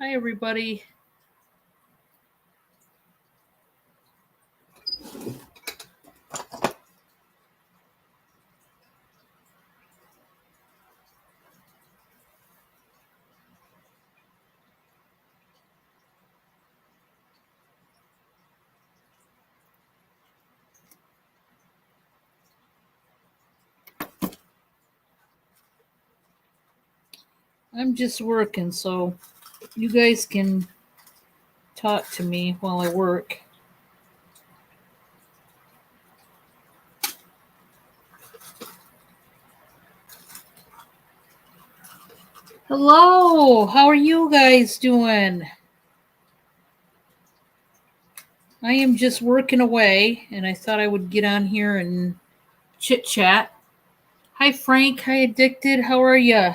Hi, everybody. I'm just working, so you guys can talk to me while I work. Hello, how are you guys doing? I am just working away, and I thought I would get on here and chit chat. Hi, Frank. Hi, Addicted. How are ya?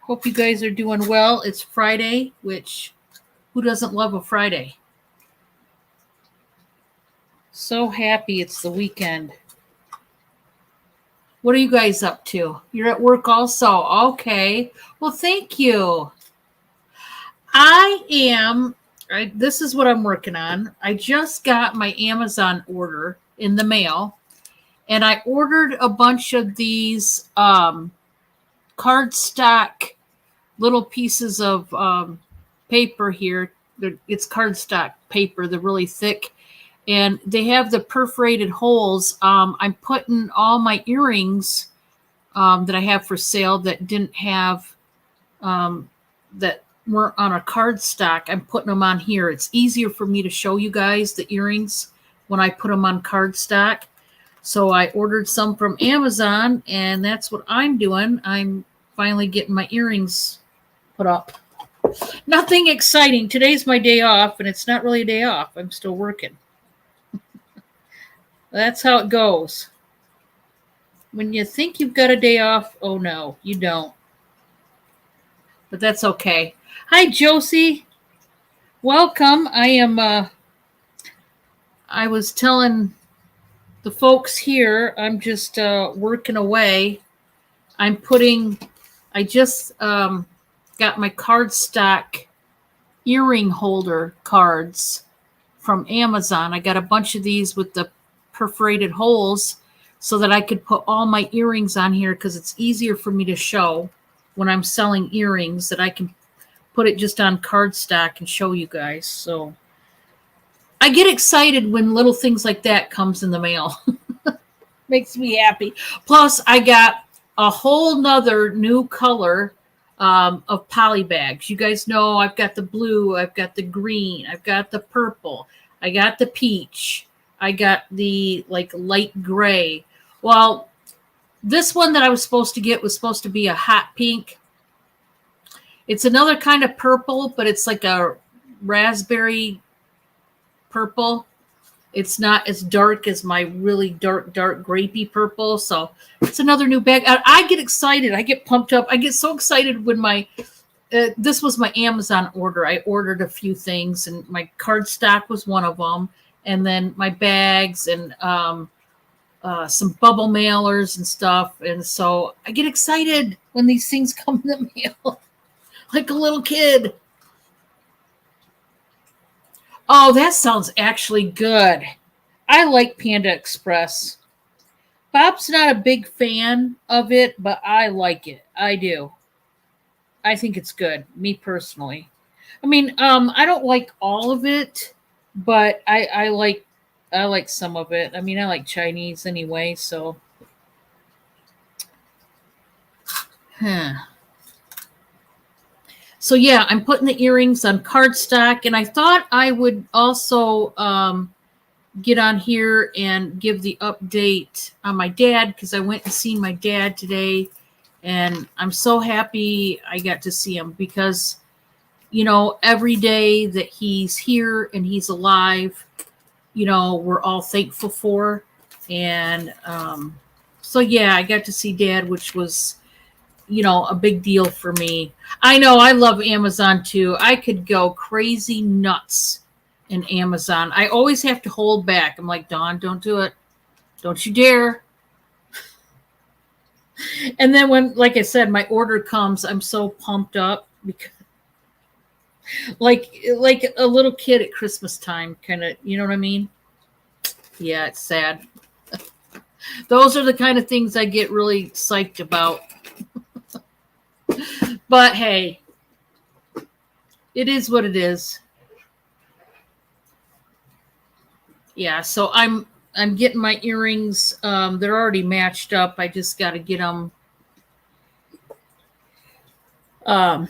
Hope you guys are doing well. It's Friday, which who doesn't love a Friday? So happy it's the weekend. What are you guys up to? You're at work also. Okay. Well, thank you. I am. This is what I'm working on. I just got my Amazon order in the mail, and I ordered a bunch of these cardstock little pieces of paper here. It's cardstock paper. They're really thick, and they have the perforated holes. I'm putting all my earrings that I have for sale that didn't have that weren't on a cardstock. I'm putting them on here. It's easier for me to show you guys the earrings when I put them on cardstock. So I ordered some from Amazon, and that's what I'm doing. I'm finally getting my earrings put up. Nothing exciting. Today's my day off, and it's not really a day off. I'm still working. That's how it goes. When you think you've got a day off, oh no, you don't. But that's okay. Hi, Josie. Welcome. I was telling the folks here, I'm just working away. I just got my cardstock earring holder cards from Amazon. I got a bunch of these with the perforated holes so that I could put all my earrings on here because it's easier for me to show when I'm selling earrings that I can put it just on cardstock and show you guys. So I get excited when little things like that comes in the mail. Makes me happy. Plus, I got a whole nother new color of poly bags. You guys know I've got the blue, I've got the green, I've got the purple, I got the peach, I got the like light gray. Well, this one that I was supposed to get was supposed to be a hot pink. It's another kind of purple, but it's like a raspberry purple. It's not as dark as my really dark grapey purple. So it's another new bag. I get excited. I get pumped up. I get so excited when this was my Amazon order. I ordered a few things, and my cardstock was one of them. And then my bags and some bubble mailers and stuff. And so I get excited when these things come in the mail. Like a little kid. Oh, that sounds actually good. I like Panda Express. Bob's not a big fan of it, but I like it. I do. I think it's good, me personally. I mean, I don't like all of it, but I like some of it. I mean, I like Chinese anyway, so huh. So yeah, I'm putting the earrings on cardstock, and I thought I would also get on here and give the update on my dad because I went and seen my dad today, and I'm so happy I got to see him because, you know, every day that he's here and he's alive, you know, we're all thankful for. And so yeah, I got to see Dad, which was, you know, a big deal for me. I know I love Amazon too. I could go crazy nuts in Amazon. I always have to hold back. I'm like, Dawn, don't do it. Don't you dare. And then when, like I said, my order comes, I'm so pumped up because like a little kid at Christmas time, kind of, you know what I mean? Yeah, it's sad. Those are the kind of things I get really psyched about. But hey, it is what it is. Yeah, so I'm getting my earrings. They're already matched up. I just got to get them um,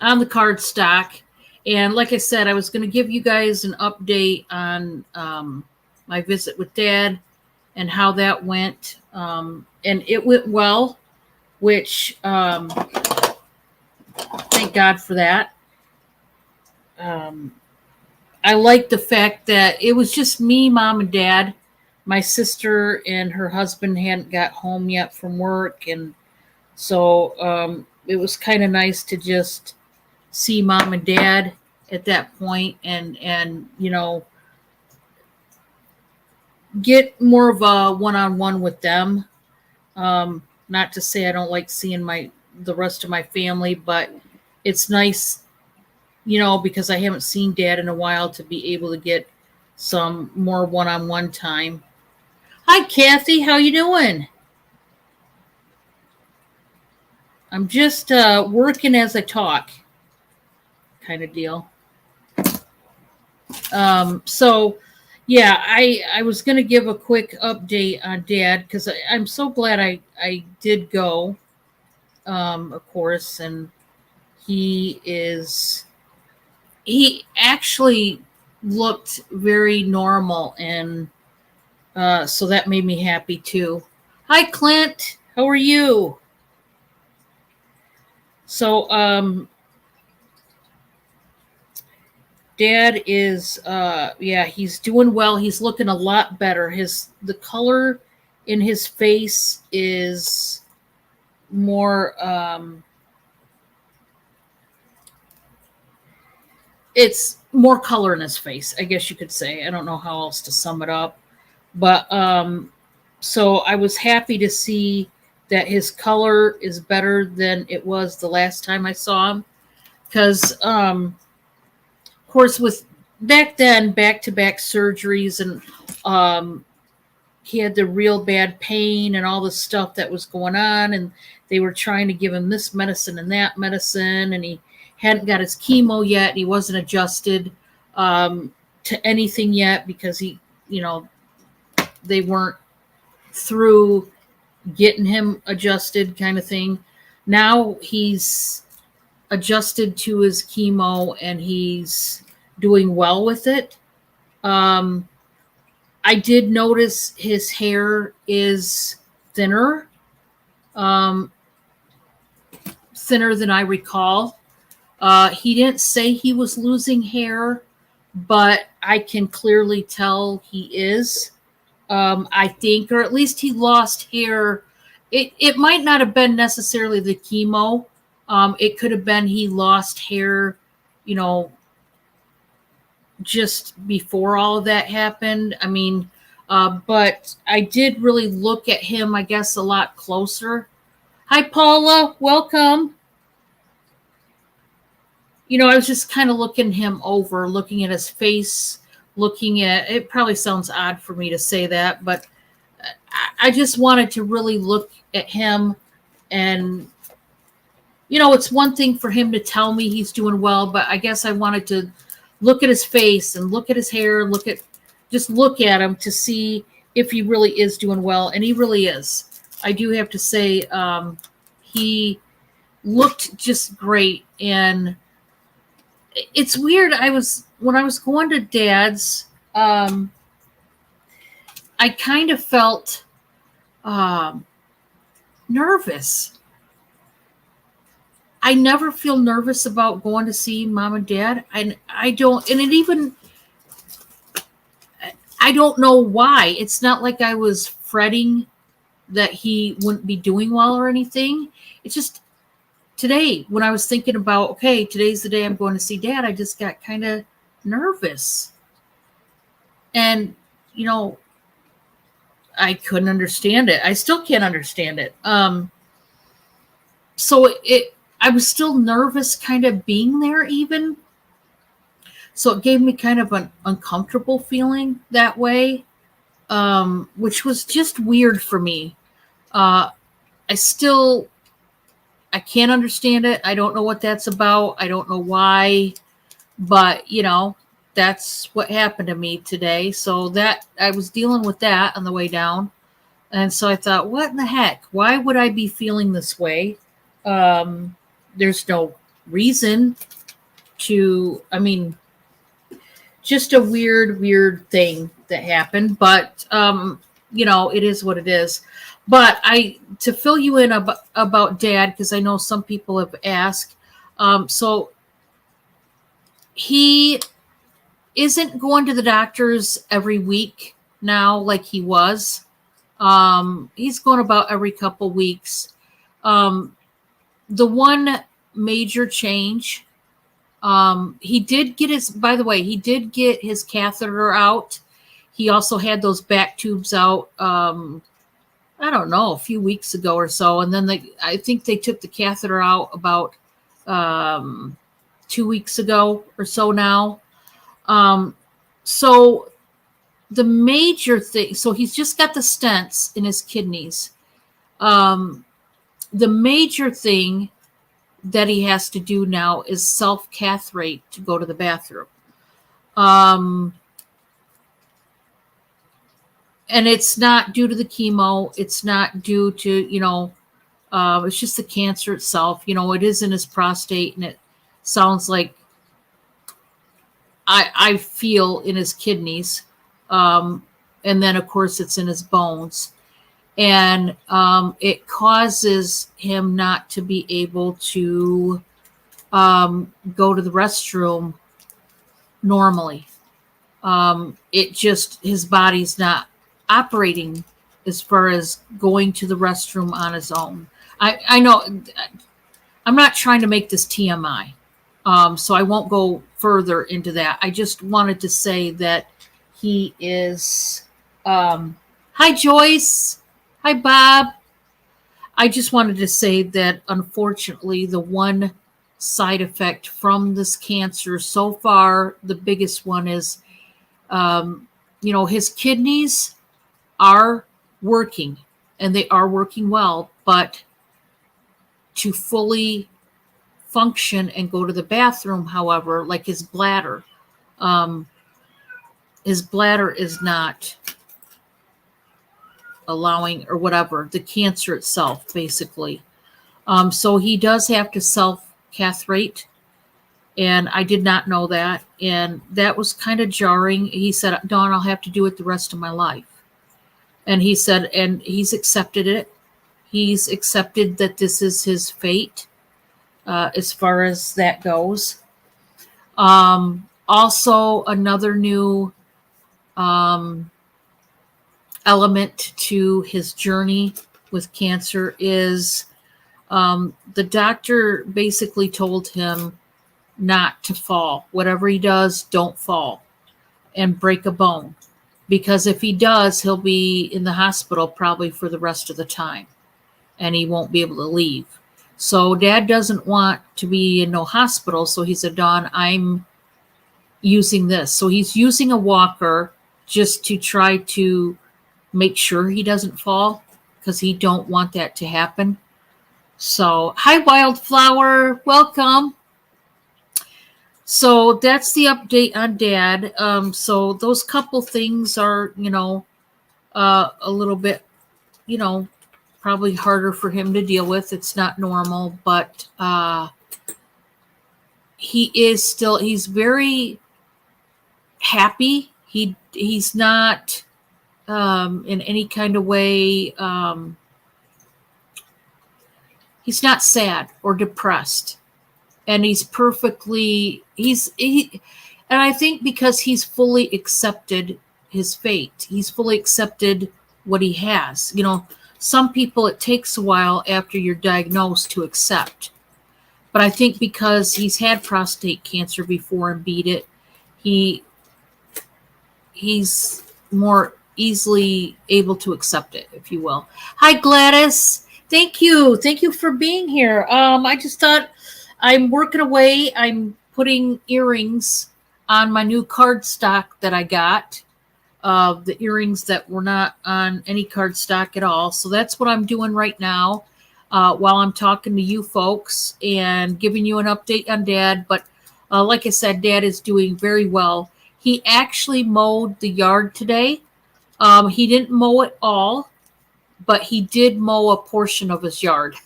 on the card stock. And like I said, I was going to give you guys an update on my visit with Dad and how that went. And it went well, which thank God for that. I like the fact that it was just me, Mom, and Dad. My sister and her husband hadn't got home yet from work, and so it was kind of nice to just see Mom and Dad at that point, and get more of a one-on-one with them. Not to say I don't like seeing the rest of my family, but it's nice, because I haven't seen Dad in a while, to be able to get some more one-on-one time. Hi, Kathy. How you doing? I'm just working as I talk, kind of deal. So, yeah, I was going to give a quick update on Dad because I'm so glad I did go, of course, and he actually looked very normal, and so that made me happy too. Hi, Clint. How are you? So, Dad is, yeah, he's doing well. He's looking a lot better. The color in his face is more, it's more color in his face, I guess you could say. I don't know how else to sum it up. But, so I was happy to see that his color is better than it was the last time I saw him. Because, of course, with back then, back-to-back surgeries, and he had the real bad pain and all the stuff that was going on, and they were trying to give him this medicine and that medicine, and he hadn't got his chemo yet, and he wasn't adjusted to anything yet because they weren't through getting him adjusted, kind of thing. Now he's adjusted to his chemo and he's doing well with it. I did notice his hair is thinner, thinner than I recall. He didn't say he was losing hair, but I can clearly tell he is. I think, or at least he lost hair. It might not have been necessarily the chemo. It could have been he lost hair, just before all of that happened. I mean, but I did really look at him, I guess, a lot closer. Hi, Paula. Welcome. I was just kind of looking him over, looking at his face, looking at, it probably sounds odd for me to say that, but I just wanted to really look at him. And, it's one thing for him to tell me he's doing well, but I guess I wanted to look at his face and look at his hair, look at him to see if he really is doing well. And he really is. I do have to say, he looked just great. And it's weird. When I was going to Dad's, I kind of felt nervous. I never feel nervous about going to see Mom and Dad. I don't, and I don't know why. It's not like I was fretting that he wouldn't be doing well or anything. It's just today, when I was thinking about, okay, today's the day I'm going to see Dad, I just got kind of nervous. And, I couldn't understand it. I still can't understand it. So I was still nervous kind of being there even. So it gave me kind of an uncomfortable feeling that way, which was just weird for me. Uh, I can't understand it. I don't know what that's about. I don't know why, but that's what happened to me today. So that I was dealing with that on the way down. And so I thought, what in the heck? Why would I be feeling this way? There's no reason to, just a weird thing that happened. But, it is what it is. But to fill you in about Dad, because I know some people have asked. So he isn't going to the doctors every week now like he was. He's going about every couple weeks. The one major change, he did get his catheter out. He also had those back tubes out, I don't know, a few weeks ago or so. And then I think they took the catheter out about 2 weeks ago or so now. So the major thing, so he's just got the stents in his kidneys. The major thing that he has to do now is self-cathetering to go to the bathroom. And it's not due to the chemo. It's not due to, it's just the cancer itself. It is in his prostate, and it sounds like I feel in his kidneys. And then, of course, it's in his bones. And it causes him not to be able to go to the restroom normally. His body's not operating as far as going to the restroom on his own. I know I'm not trying to make this TMI, so I won't go further into that. I just wanted to say that he is, hi Joyce, hi Bob. I just wanted to say that unfortunately the one side effect from this cancer so far, the biggest one is, his kidneys are working, and they are working well, but to fully function and go to the bathroom, however, like his bladder is not allowing, or whatever, the cancer itself, basically. So he does have to self-catheterate, and I did not know that, and that was kind of jarring. He said, Dawn, I'll have to do it the rest of my life. And he said, and he's accepted it. He's accepted that this is his fate, as far as that goes. Also, another new element to his journey with cancer is the doctor basically told him not to fall. Whatever he does, don't fall and break a bone. Because if he does, he'll be in the hospital probably for the rest of the time, and he won't be able to leave. So Dad doesn't want to be in no hospital, so he said, Dawn, I'm using this. So he's using a walker just to try to make sure he doesn't fall, because he don't want that to happen. So, hi Wildflower, welcome. So that's the update on Dad. So those couple things are, a little bit, probably harder for him to deal with. It's not normal, but he's very happy. He's not in any kind of way, he's not sad or depressed. And he's and I think because he's fully accepted his fate, he's fully accepted what he has. Some people, it takes a while after you're diagnosed to accept. But I think because he's had prostate cancer before and beat it, he's more easily able to accept it, if you will. Hi, Gladys. Thank you. Thank you for being here. I just thought I'm working away. I'm putting earrings on my new cardstock that I got. The earrings that were not on any cardstock at all. So that's what I'm doing right now while I'm talking to you folks and giving you an update on Dad. But like I said, Dad is doing very well. He actually mowed the yard today. He didn't mow it all, but he did mow a portion of his yard.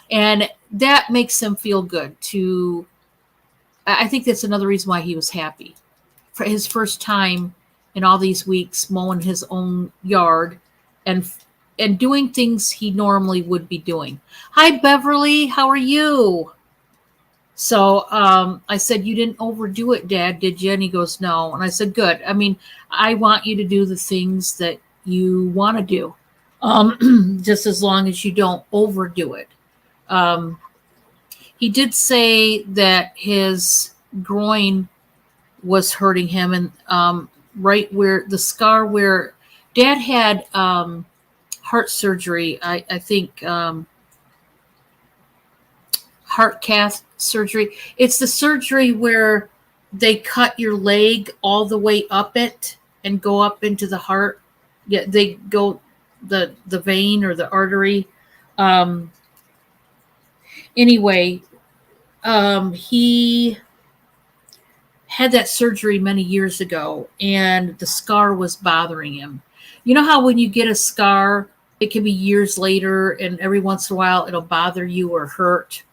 And that makes him feel good to, I think that's another reason why he was happy. For his first time in all these weeks mowing his own yard and doing things he normally would be doing. Hi, Beverly. How are you? So I said, you didn't overdo it, Dad, did you? And he goes, no. And I said, good. I mean, I want you to do the things that you want to do, just as long as you don't overdo it. He did say that his groin was hurting him, and right where the scar where Dad had heart surgery, I think heart cath surgery. It's the surgery where they cut your leg all the way up it and go up into the heart. Yeah, they go the vein or the artery. Anyway, he had that surgery many years ago, and the scar was bothering him. You know how when you get a scar, it can be years later, and every once in a while it'll bother you or hurt.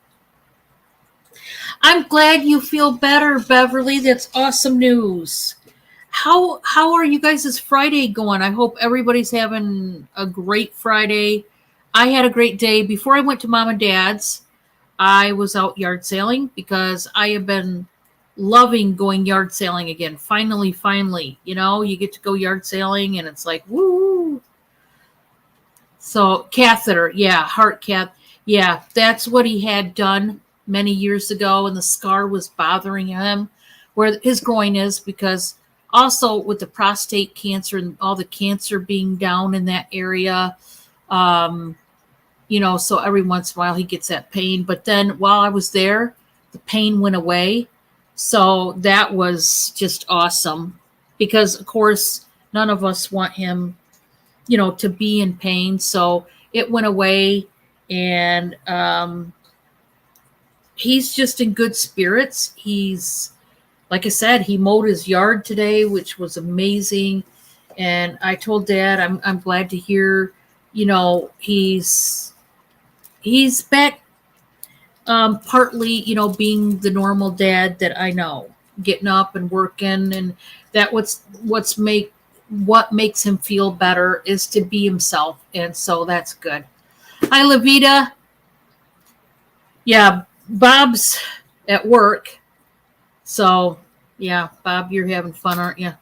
I'm glad you feel better, Beverly. That's awesome news. How are you guys' Friday going? I hope everybody's having a great Friday. I had a great day. Before I went to Mom and Dad's, I was out yard sailing because I have been loving going yard sailing again. Finally, you know, you get to go yard sailing and it's like, woo. So catheter, yeah, heart cath. Yeah, that's what he had done many years ago, and the scar was bothering him where his groin is, because also with the prostate cancer and all the cancer being down in that area, you know, so every once in a while he gets that pain. But then while I was there, the pain went away. So that was just awesome, because of course none of us want him, you know, to be in pain. So it went away, and he's just in good spirits. He's, like I said, he mowed his yard today, which was amazing. And I told Dad, I'm glad to hear, you know, he's back, partly, you know, being the normal dad that I know, getting up and working, and that what makes him feel better is to be himself. And so that's good. Hi, Levita. Yeah, Bob's at work. So, yeah, Bob, you're having fun, aren't you?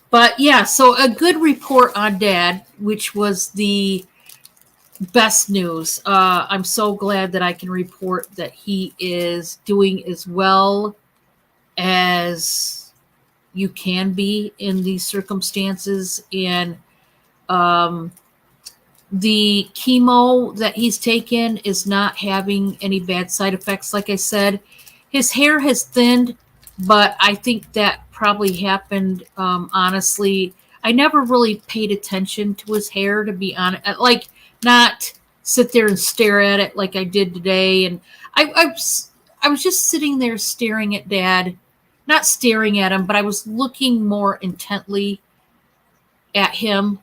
But yeah, so a good report on Dad, which was the best news. I'm so glad that I can report that he is doing as well as you can be in these circumstances. And the chemo that he's taken is not having any bad side effects. Like I said, his hair has thinned, but I think that probably happened, honestly. I never really paid attention to his hair, to be honest. Like, not sit there and stare at it like I did today. And I was just sitting there staring at Dad, not staring at him, but I was looking more intently at him.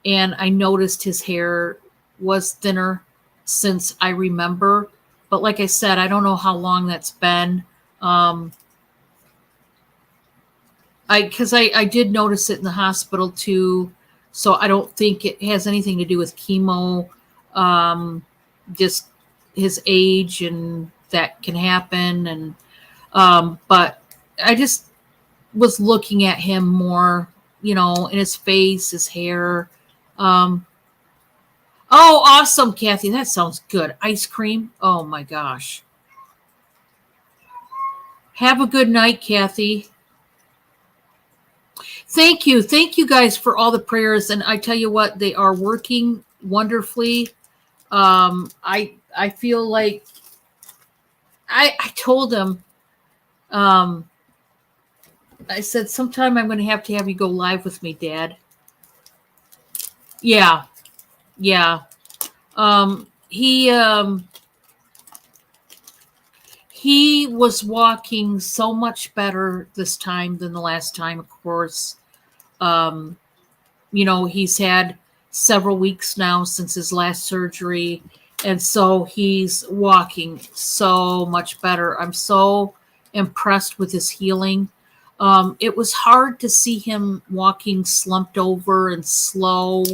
And I noticed his hair was thinner since I remember. But like I said, I don't know how long that's been. Because I did notice it in the hospital too. So I don't think it has anything to do with chemo. Just his age, and that can happen. And but I just was looking at him more, you know, in his face, his hair. Oh, awesome, Kathy. That sounds good. Ice cream. Oh my gosh. Have a good night, Kathy. Thank you guys for all the prayers, and I tell you what, they are working wonderfully. I feel like I told him, um, I said sometime I'm going to have you go live with me, Dad. Yeah, yeah. He was walking so much better this time than the last time, of course. Um, he's had several weeks now since his last surgery, and so he's walking so much better. I'm so impressed with his healing. It was hard to see him walking slumped over and slow,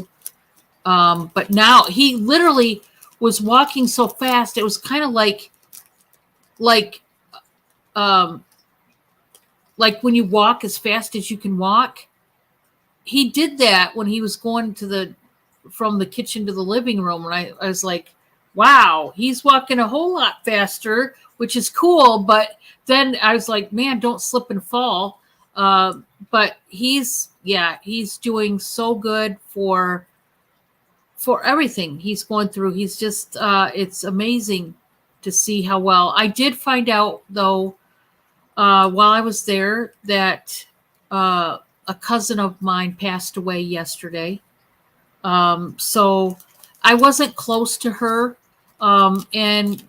but now he literally was walking so fast. It was kind of like um, like when you walk as fast as you can walk. He did that when he was going from the kitchen to the living room. And I was like, wow, he's walking a whole lot faster, which is cool. But then I was like, man, don't slip and fall. But he's doing so good for everything he's going through. He's just, it's amazing to see how well. I did find out though, while I was there, that a cousin of mine passed away yesterday. So I wasn't close to her. And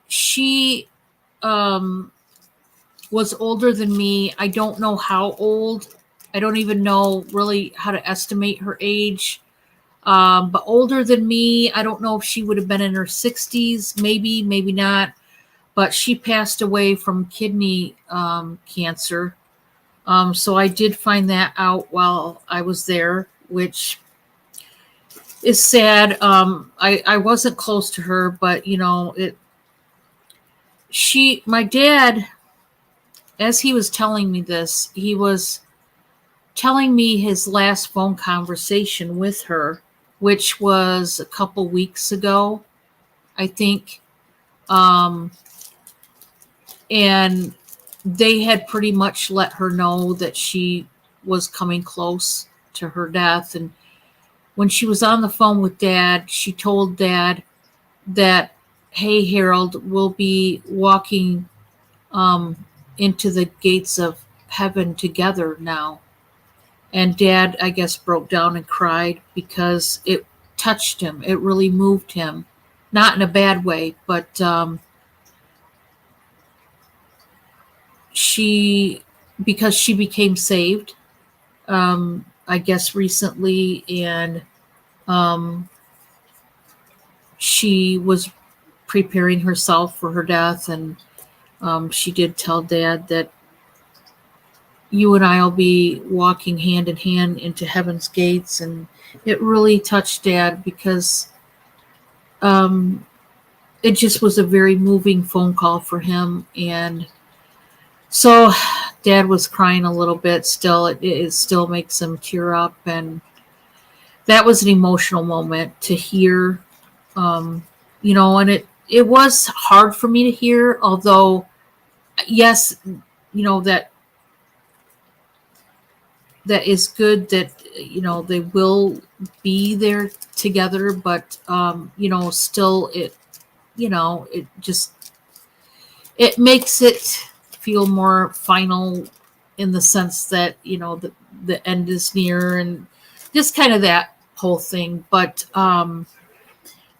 she was older than me. I don't know how old. I don't even know really how to estimate her age. But older than me. I don't know if she would have been in her 60s, maybe, maybe not. But she passed away from kidney cancer. So I did find that out while I was there, which is sad. I wasn't close to her, but my dad, as he was telling me this, he was telling me his last phone conversation with her, which was a couple weeks ago, I think. And they had pretty much let her know that she was coming close to her death. And when she was on the phone with Dad, she told Dad that, hey, Harold, we'll be walking into the gates of heaven together now. And Dad, I guess, broke down and cried because it touched him. It really moved him. Not in a bad way, but because she became saved, I guess recently, and she was preparing herself for her death, and she did tell Dad that you and I will be walking hand in hand into heaven's gates. And it really touched Dad because it just was a very moving phone call for him. And so Dad was crying a little bit still. It still makes him tear up. And that was an emotional moment to hear, and it was hard for me to hear, although, yes, that is good that, they will be there together, but, still it makes it feel more final in the sense that, the end is near and just kind of that whole thing. But,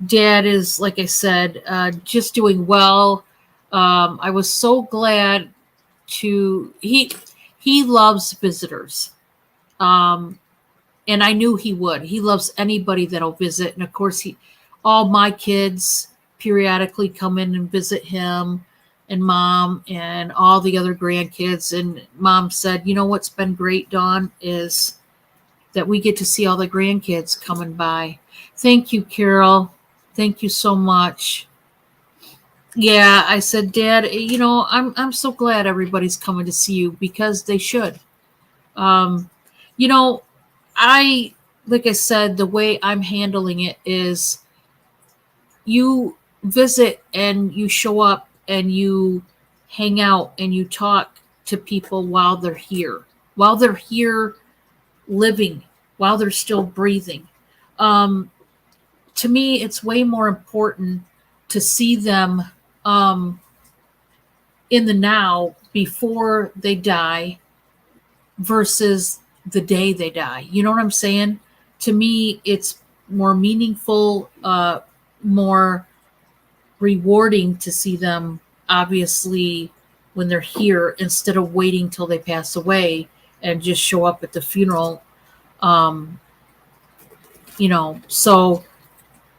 Dad is, like I said, just doing well. I was so glad he loves visitors. And I knew he would. He loves anybody that'll visit. And of course, all my kids periodically come in and visit him, and Mom and all the other grandkids. And Mom said, what's been great, Dawn, is that we get to see all the grandkids coming by. Thank you, Carol. Thank you so much. Yeah, I said, Dad, I'm so glad everybody's coming to see you because they should. Like I said, the way I'm handling it is you visit and you show up and you hang out and you talk to people while they're here. While they're here, living, while they're still breathing. Um, to me, it's way more important to see them um, in the now before they die versus the day they die. You know what I'm saying? To me, it's more meaningful, more rewarding to see them, obviously, when they're here instead of waiting till they pass away and just show up at the funeral. Um, so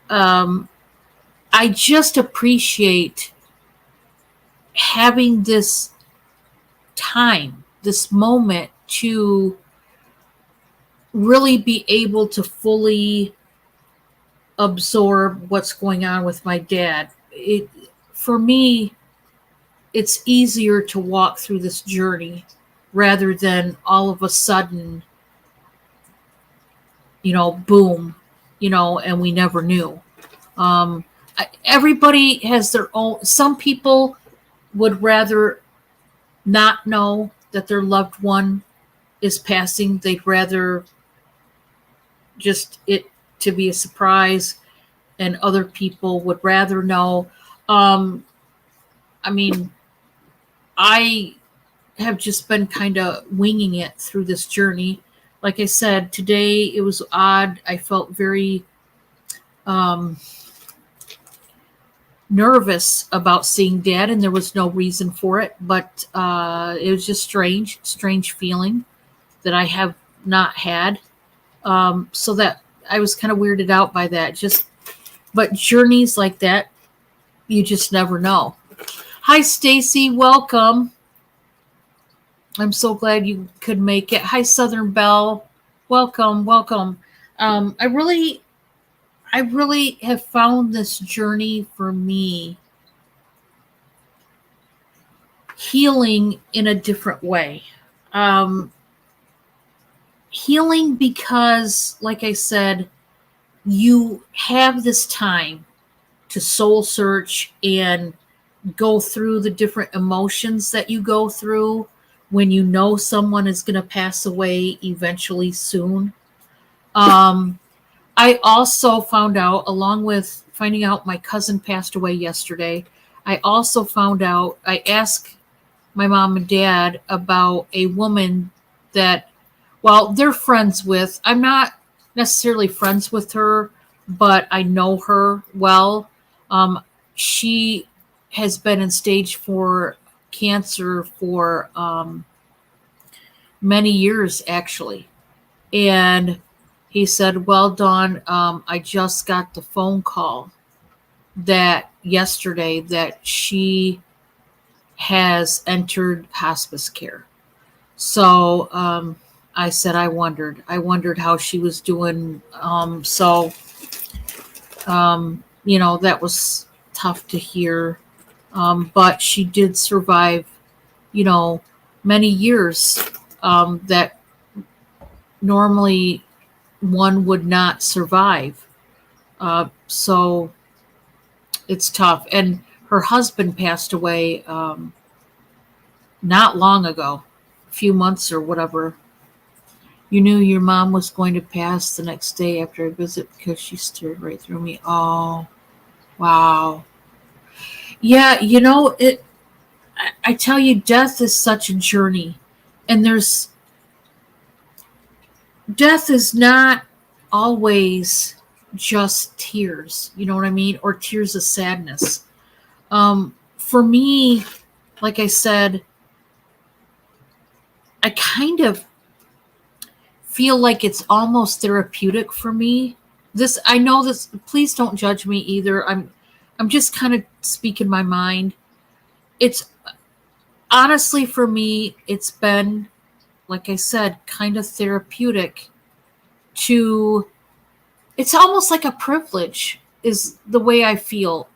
um, I just appreciate having this time, this moment to really be able to fully absorb what's going on with my dad. For me, it's easier to walk through this journey rather than all of a sudden, boom, and we never knew. Everybody has their own. Some people would rather not know that their loved one is passing. They'd rather just it to be a surprise, and other people would rather know. Um, I mean, I have just been kind of winging it through this journey. Like I said, today it was odd. I felt very um, nervous about seeing Dad, and there was no reason for it, but it was just strange feeling that I have not had. So that I was kind of weirded out by that. But journeys like that, you just never know. Hi, Stacy. Welcome. I'm so glad you could make it. Hi, Southern Belle. Welcome. I really have found this journey for me healing in a different way. Healing because, like I said, you have this time to soul search and go through the different emotions that you go through when you know someone is going to pass away eventually soon. I also found out, along with finding out my cousin passed away yesterday, I also found out, I asked my mom and dad about a woman that, well, they're friends with. I'm not necessarily friends with her, but I know her well. She has been in stage 4 cancer for many years, actually. And he said, well, Dawn, I just got the phone call that yesterday that she has entered hospice care. So I said, I wondered how she was doing. That was tough to hear. But she did survive, many years that normally one would not survive. So it's tough. And her husband passed away not long ago, a few months or whatever. You knew your mom was going to pass the next day after a visit because she stared right through me. Oh, wow. Yeah, I tell you, death is such a journey. And death is not always just tears, you know what I mean? Or tears of sadness. For me, like I said, I kind of feel like it's almost therapeutic for me. I know this, please don't judge me either. I'm just kind of speaking my mind. It's honestly, for me, it's been, like I said, kind of therapeutic it's almost like a privilege is the way I feel.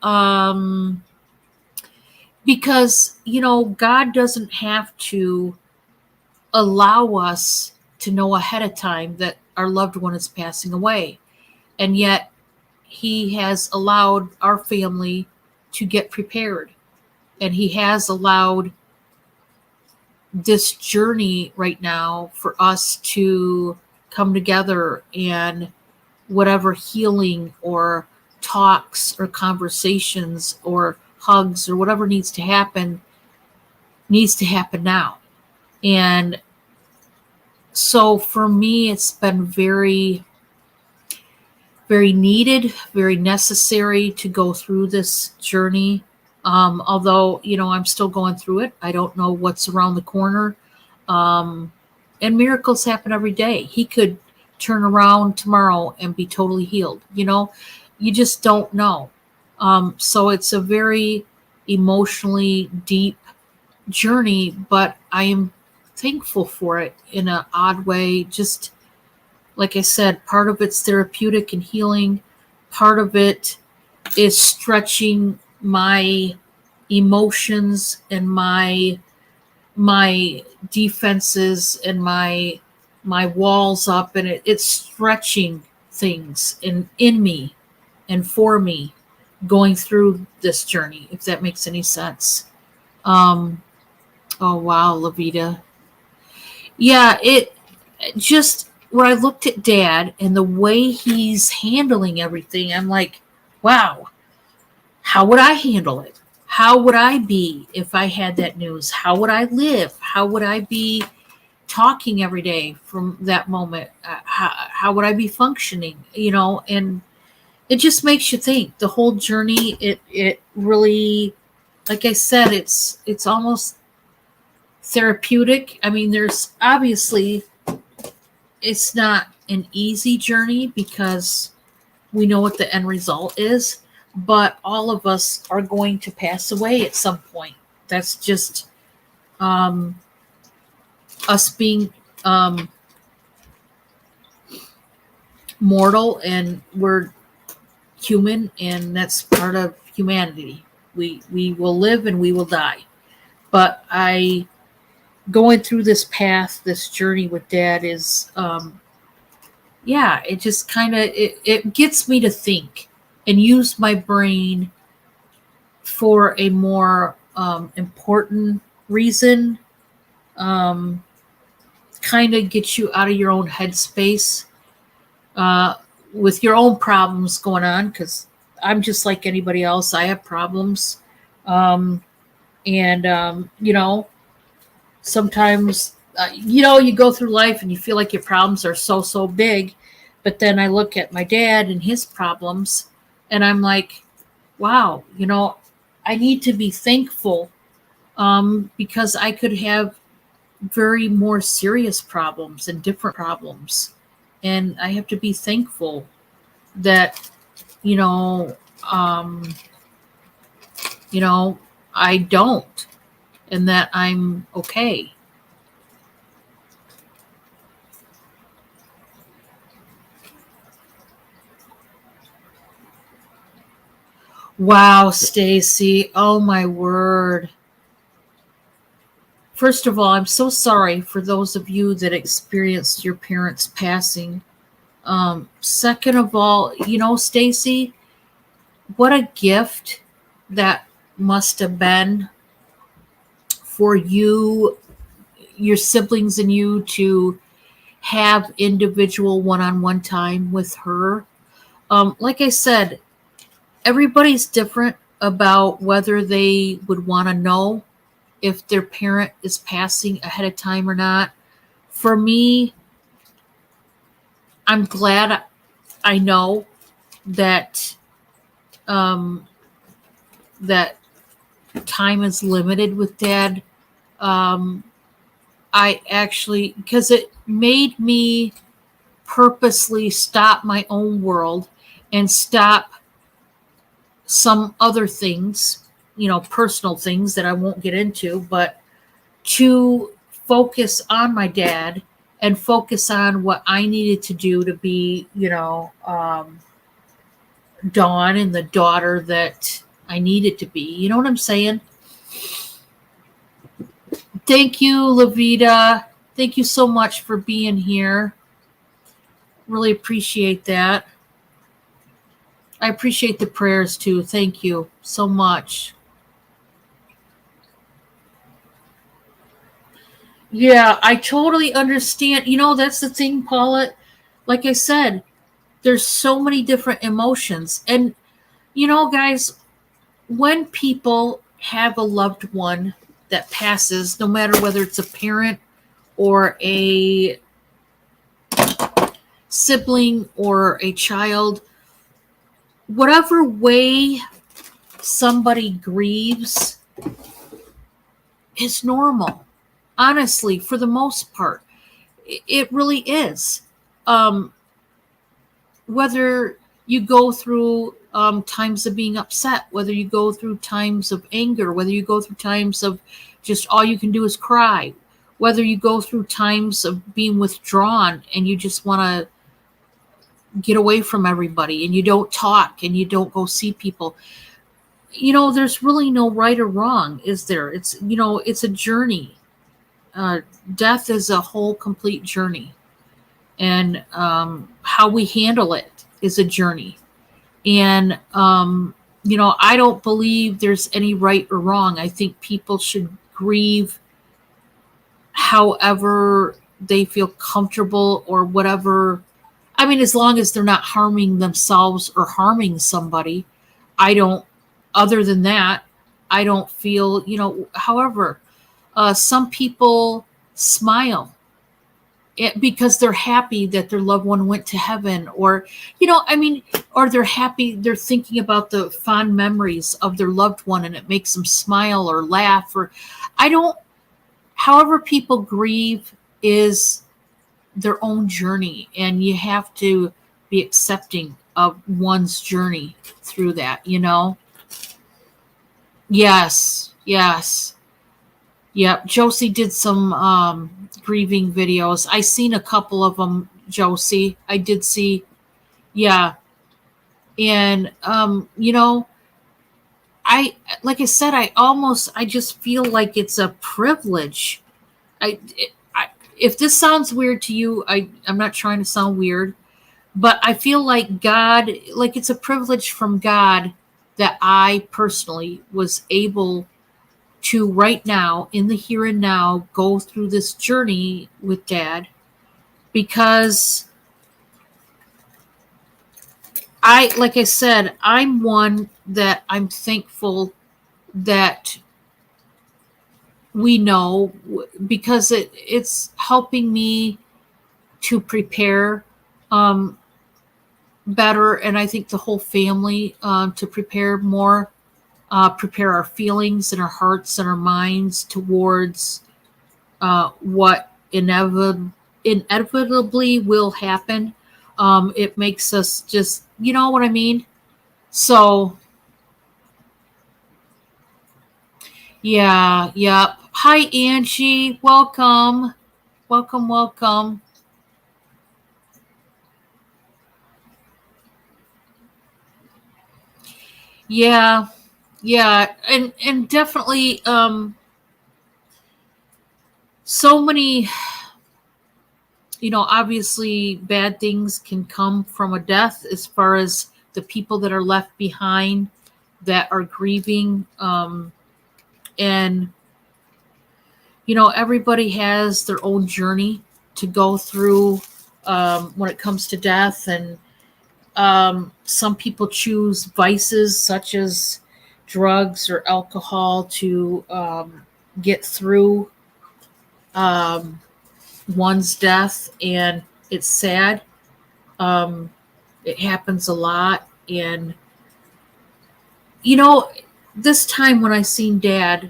Because, God doesn't have to allow us to know ahead of time that our loved one is passing away. And yet he has allowed our family to get prepared. And he has allowed this journey right now for us to come together, and whatever healing or talks or conversations or hugs or whatever needs to happen now. And so for me, it's been very, very needed, very necessary to go through this journey. Although, I'm still going through it. I don't know what's around the corner. Um, and miracles happen every day. He could turn around tomorrow and be totally healed. You just don't know. So it's a very emotionally deep journey, but I am thankful for it in an odd way. Just like I said, part of it's therapeutic and healing. Part of it is stretching my emotions and my defenses and my walls up, and it's stretching things in me and for me going through this journey, if that makes any sense. Um, oh wow, Lavita. Yeah, it just when I looked at Dad and the way he's handling everything, I'm like, wow, how would I handle it? How would I be if I had that news? How would I live? How would I be talking every day from that moment? How would I be functioning? And it just makes you think. The whole journey, it really, like I said, it's almost therapeutic. I mean, there's obviously, it's not an easy journey because we know what the end result is, but all of us are going to pass away at some point. That's just um, us being mortal, and we're human, and that's part of humanity. We will live and we will die. But I going through this path, this journey with Dad is yeah, it just kind of it gets me to think and use my brain for a more important reason. Um, Kind of gets you out of your own headspace uh, with your own problems going on, because I'm just like anybody else. I have problems. Um, and, sometimes, you go through life and you feel like your problems are so, so big. But then I look at my dad and his problems, and I'm like, wow, I need to be thankful because I could have very more serious problems and different problems. And I have to be thankful that, you know, um, you know, I don't, and that I'm okay. Wow, Stacy. Oh my word. First of all, I'm so sorry for those of you that experienced your parents passing. Second of all, Stacy, what a gift that must have been for you, your siblings, and you to have individual one-on-one time with her. Like I said, everybody's different about whether they would want to know if their parent is passing ahead of time or not. For me, I'm glad I know that um, that time is limited with Dad. Um, I actually, because it made me purposely stop my own world and stop some other things, personal things that I won't get into, but to focus on my dad and focus on what I needed to do to be, Dawn and the daughter that I needed to be. You know what I'm saying? Thank you, Lavita. Thank you so much for being here. Really appreciate that. I appreciate the prayers too. Thank you so much. Yeah, I totally understand. That's the thing, Paula. like I said, there's so many different emotions. And, guys, when people have a loved one that passes, no matter whether it's a parent or a sibling or a child, whatever way somebody grieves is normal. Honestly, for the most part, it really is. Um, whether you go through times of being upset, whether you go through times of anger, whether you go through times of just all you can do is cry, whether you go through times of being withdrawn and you just want to get away from everybody and you don't talk and you don't go see people. There's really no right or wrong, is there? It's a journey. Death is a whole complete journey. And how we handle it is a journey. And, I don't believe there's any right or wrong. I think people should grieve however they feel comfortable or whatever. I mean, as long as they're not harming themselves or harming somebody, other than that, I don't feel, however, some people smile because they're happy that their loved one went to heaven, or or they're happy, they're thinking about the fond memories of their loved one and it makes them smile or laugh. Or however people grieve is their own journey, and you have to be accepting of one's journey through that. Yes. Yep, Josie did some grieving videos. I seen a couple of them, Josie. I did see, yeah. And like I said, I just feel like it's a privilege. If this sounds weird to you, I'm not trying to sound weird, but I feel like God, like it's a privilege from God that I personally was able to right now, in the here and now, go through this journey with Dad, because like I said, I'm one that I'm thankful that we know, because it's helping me to prepare better, and I think the whole family to prepare more. Prepare our feelings and our hearts and our minds towards what inevitably will happen. It makes us just, you know what I mean? So, yeah. Hi, Angie. Welcome. Welcome. Yeah. And definitely so many, obviously bad things can come from a death, as far as the people that are left behind that are grieving. And everybody has their own journey to go through when it comes to death. And some people choose vices such as drugs or alcohol to get through one's death, and it's sad. It happens a lot. And this time when I seen Dad,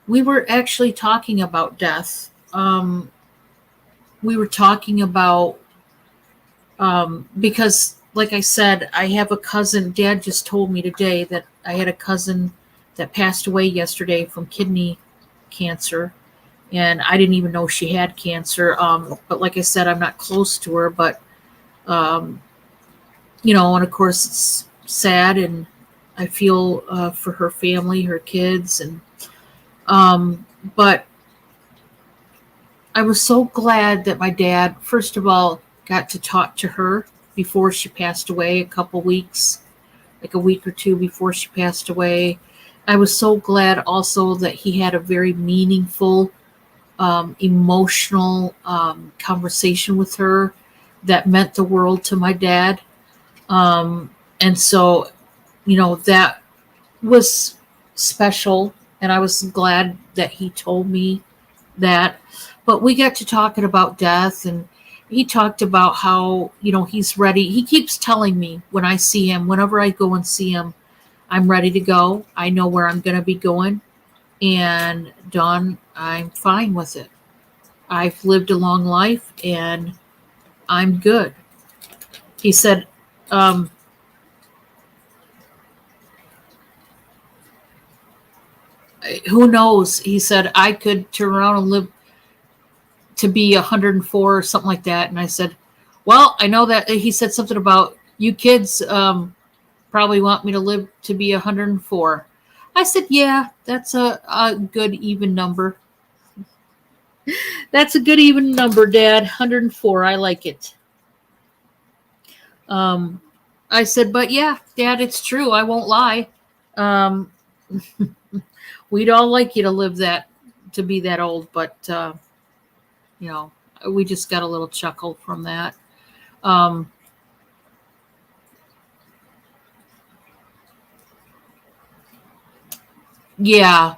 we were actually talking about death. We were talking about because, like I said, I have a cousin. Dad just told me today that I had a cousin that passed away yesterday from kidney cancer, and I didn't even know she had cancer. But like I said, I'm not close to her, but and of course it's sad, and I feel for her family, her kids, and but I was so glad that my dad, first of all, got to talk to her before she passed away, a week or two before she passed away. I was so glad also that he had a very meaningful emotional conversation with her that meant the world to my dad. And so, that was special. And I was glad that he told me that. But we got to talking about death, and he talked about how, he's ready. He keeps telling me when I see him, whenever I go and see him, I'm ready to go. I know where I'm going to be going. And Dawn, I'm fine with it. I've lived a long life and I'm good. He said, um, who knows? He said, I could turn around and live to be 104 or something like that. And I said, well, I know that he said something about you kids probably want me to live to be 104. I said, yeah, that's a good even number. That's a good even number, Dad. 104. I like it. I said, but yeah, Dad, it's true. I won't lie. Um, we'd all like you to live to be that old, but, we just got a little chuckle from that. Um, yeah.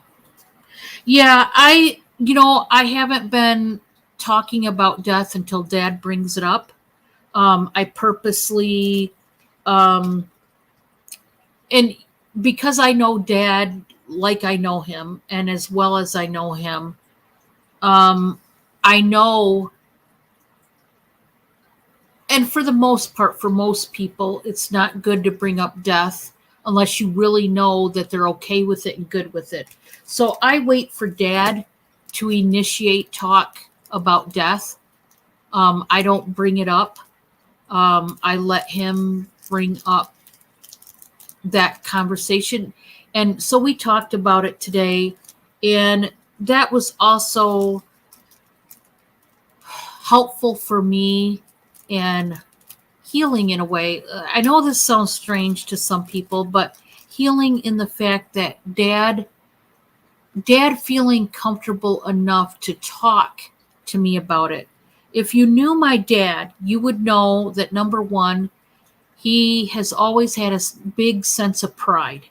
Yeah. I haven't been talking about death until Dad brings it up. I purposely, um, and because I know Dad like I know him, and as well as I know him, um, I know, and for the most part, for most people, it's not good to bring up death unless you really know that they're okay with it and good with it. So I wait for Dad to initiate talk about death. I don't bring it up. I let him bring up that conversation. And so we talked about it today. And that was also helpful for me and healing in a way. I know this sounds strange to some people, but healing in the fact that dad feeling comfortable enough to talk to me about it. If you knew my dad, you would know that number one, he has always had a big sense of pride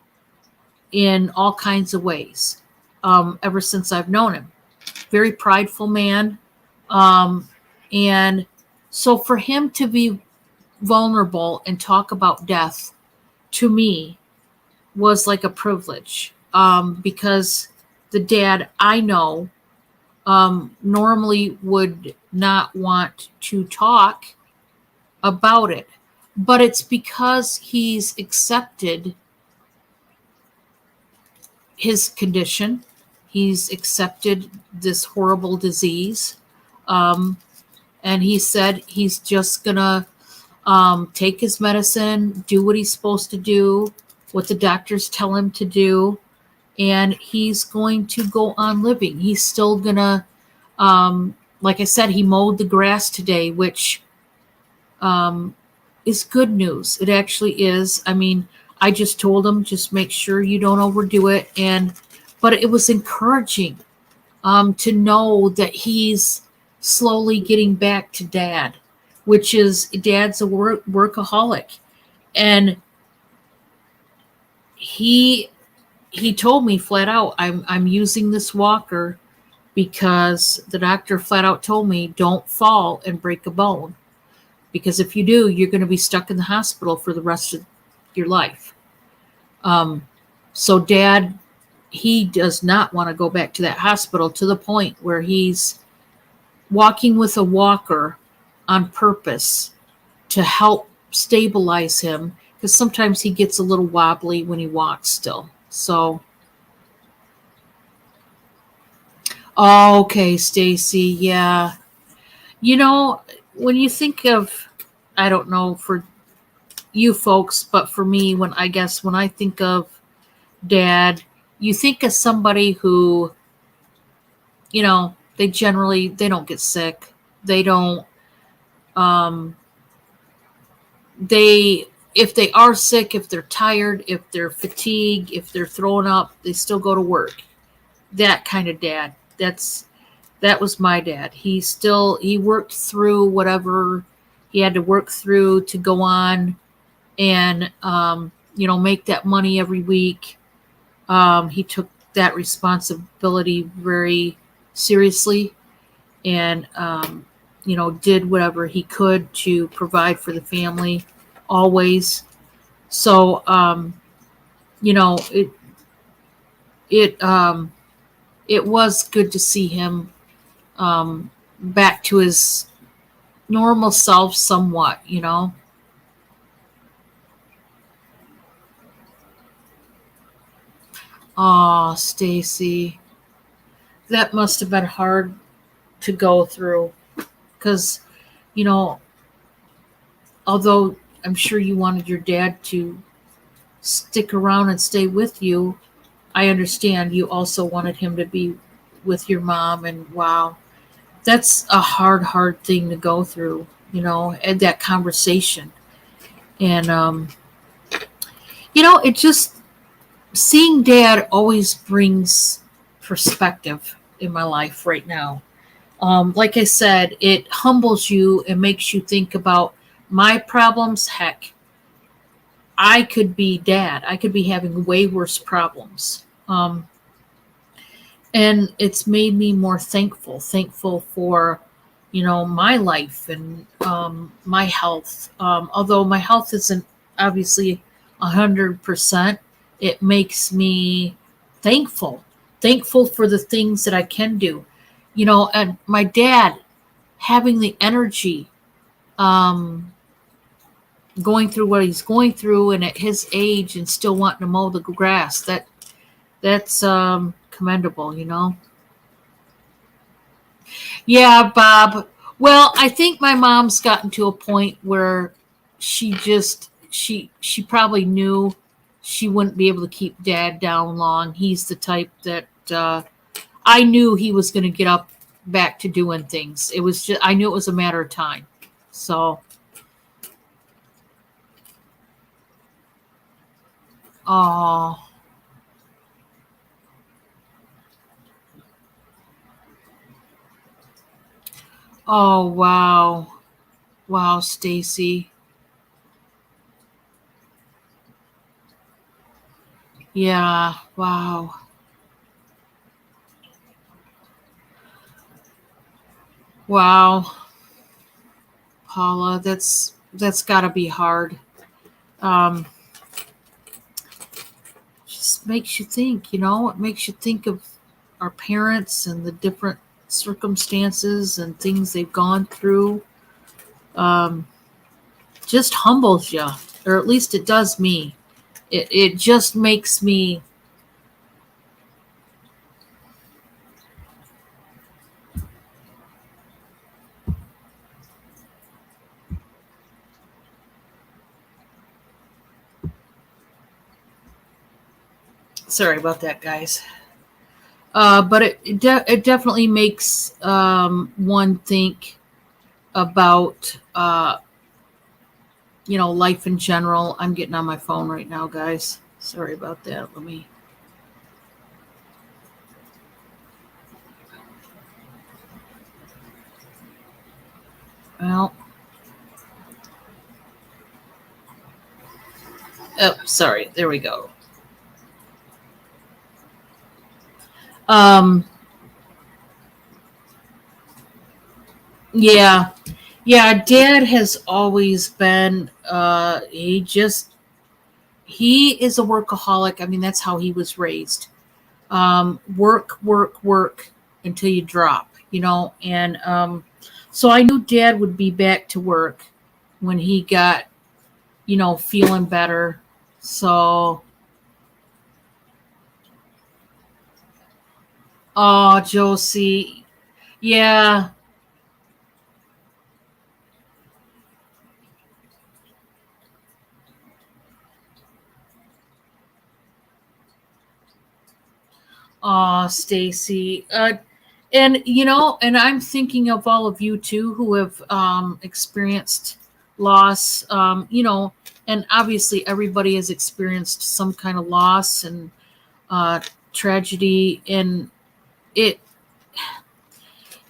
in all kinds of ways, ever since I've known him. Very prideful man. Um, and so for him to be vulnerable and talk about death to me was like a privilege, because the dad I know normally would not want to talk about it. But it's because he's accepted his condition. He's accepted this horrible disease. And he said he's just going to take his medicine, do what he's supposed to do, what the doctors tell him to do, and he's going to go on living. He's still going to, like I said, he mowed the grass today, which is good news. It actually is. I mean, I just told him, just make sure you don't overdo it. But it was encouraging to know that he's slowly getting back to Dad, which is Dad's a workaholic. And he told me flat out, I'm using this walker because the doctor flat out told me don't fall and break a bone. Because if you do, you're going to be stuck in the hospital for the rest of your life. So Dad, he does not want to go back to that hospital, to the point where he's walking with a walker on purpose to help stabilize him, because sometimes he gets a little wobbly when he walks still. So, okay, Stacy, yeah. When you think of, I don't know for you folks, but for me, when I think of Dad, you think of somebody who, they don't get sick. They don't, if they are sick, if they're tired, if they're fatigued, if they're throwing up, they still go to work. That kind of dad. That was my dad. He worked through whatever he had to work through to go on and, make that money every week. He took that responsibility very seriously and, did whatever he could to provide for the family always. So, you know, it, it, um, it was good to see him, back to his normal self somewhat. Oh, Stacy, that must have been hard to go through because, you know, although I'm sure you wanted your dad to stick around and stay with you, I understand you also wanted him to be with your mom. And wow, that's a hard thing to go through, and that conversation. And, it just, seeing dad always brings perspective in my life right now. Like I said, it humbles you and makes you think about my problems. Heck, I could be dad. I could be having way worse problems. And it's made me more thankful for, my life and, my health. Although my health isn't obviously 100%, it makes me thankful, thankful for the things that I can do, and my dad having the energy, um, going through what he's going through and at his age and still wanting to mow the grass. That's commendable. Yeah, Bob. Well, I think my mom's gotten to a point where she probably knew she wouldn't be able to keep dad down long. He's the type that, I knew he was going to get up back to doing things. It was just I knew it was a matter of time. So, oh, oh, wow, wow, Stacy. Yeah, wow, wow, Paula. That's got to be hard. Um, just makes you think. It makes you think of our parents and the different circumstances and things they've gone through. Um, just humbles you, or at least it does me. It just makes me. Sorry about that, guys. But it definitely makes, one think about, life in general. I'm getting on my phone right now, guys. Sorry about that. Let me. Well, oh, sorry. There we go. Um, yeah, yeah. Dad has always been. He is a workaholic. I mean, that's how he was raised. Work, work, work until you drop. And, so I knew Dad would be back to work when he got, feeling better. So, oh, Josie, yeah. Oh, Stacy. And I'm thinking of all of you too who have, experienced loss. And obviously everybody has experienced some kind of loss and, uh, tragedy, and it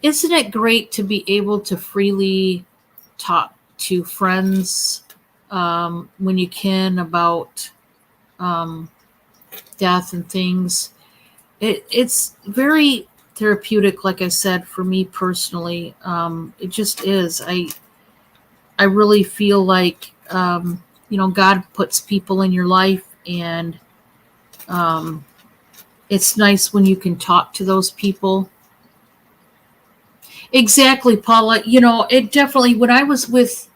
isn't it great to be able to freely talk to friends when you can about um, death and things? It's very therapeutic, like I said, for me personally. It just is. I really feel like God puts people in your life, and um, it's nice when you can talk to those people. Exactly, Paula. It definitely, when I was with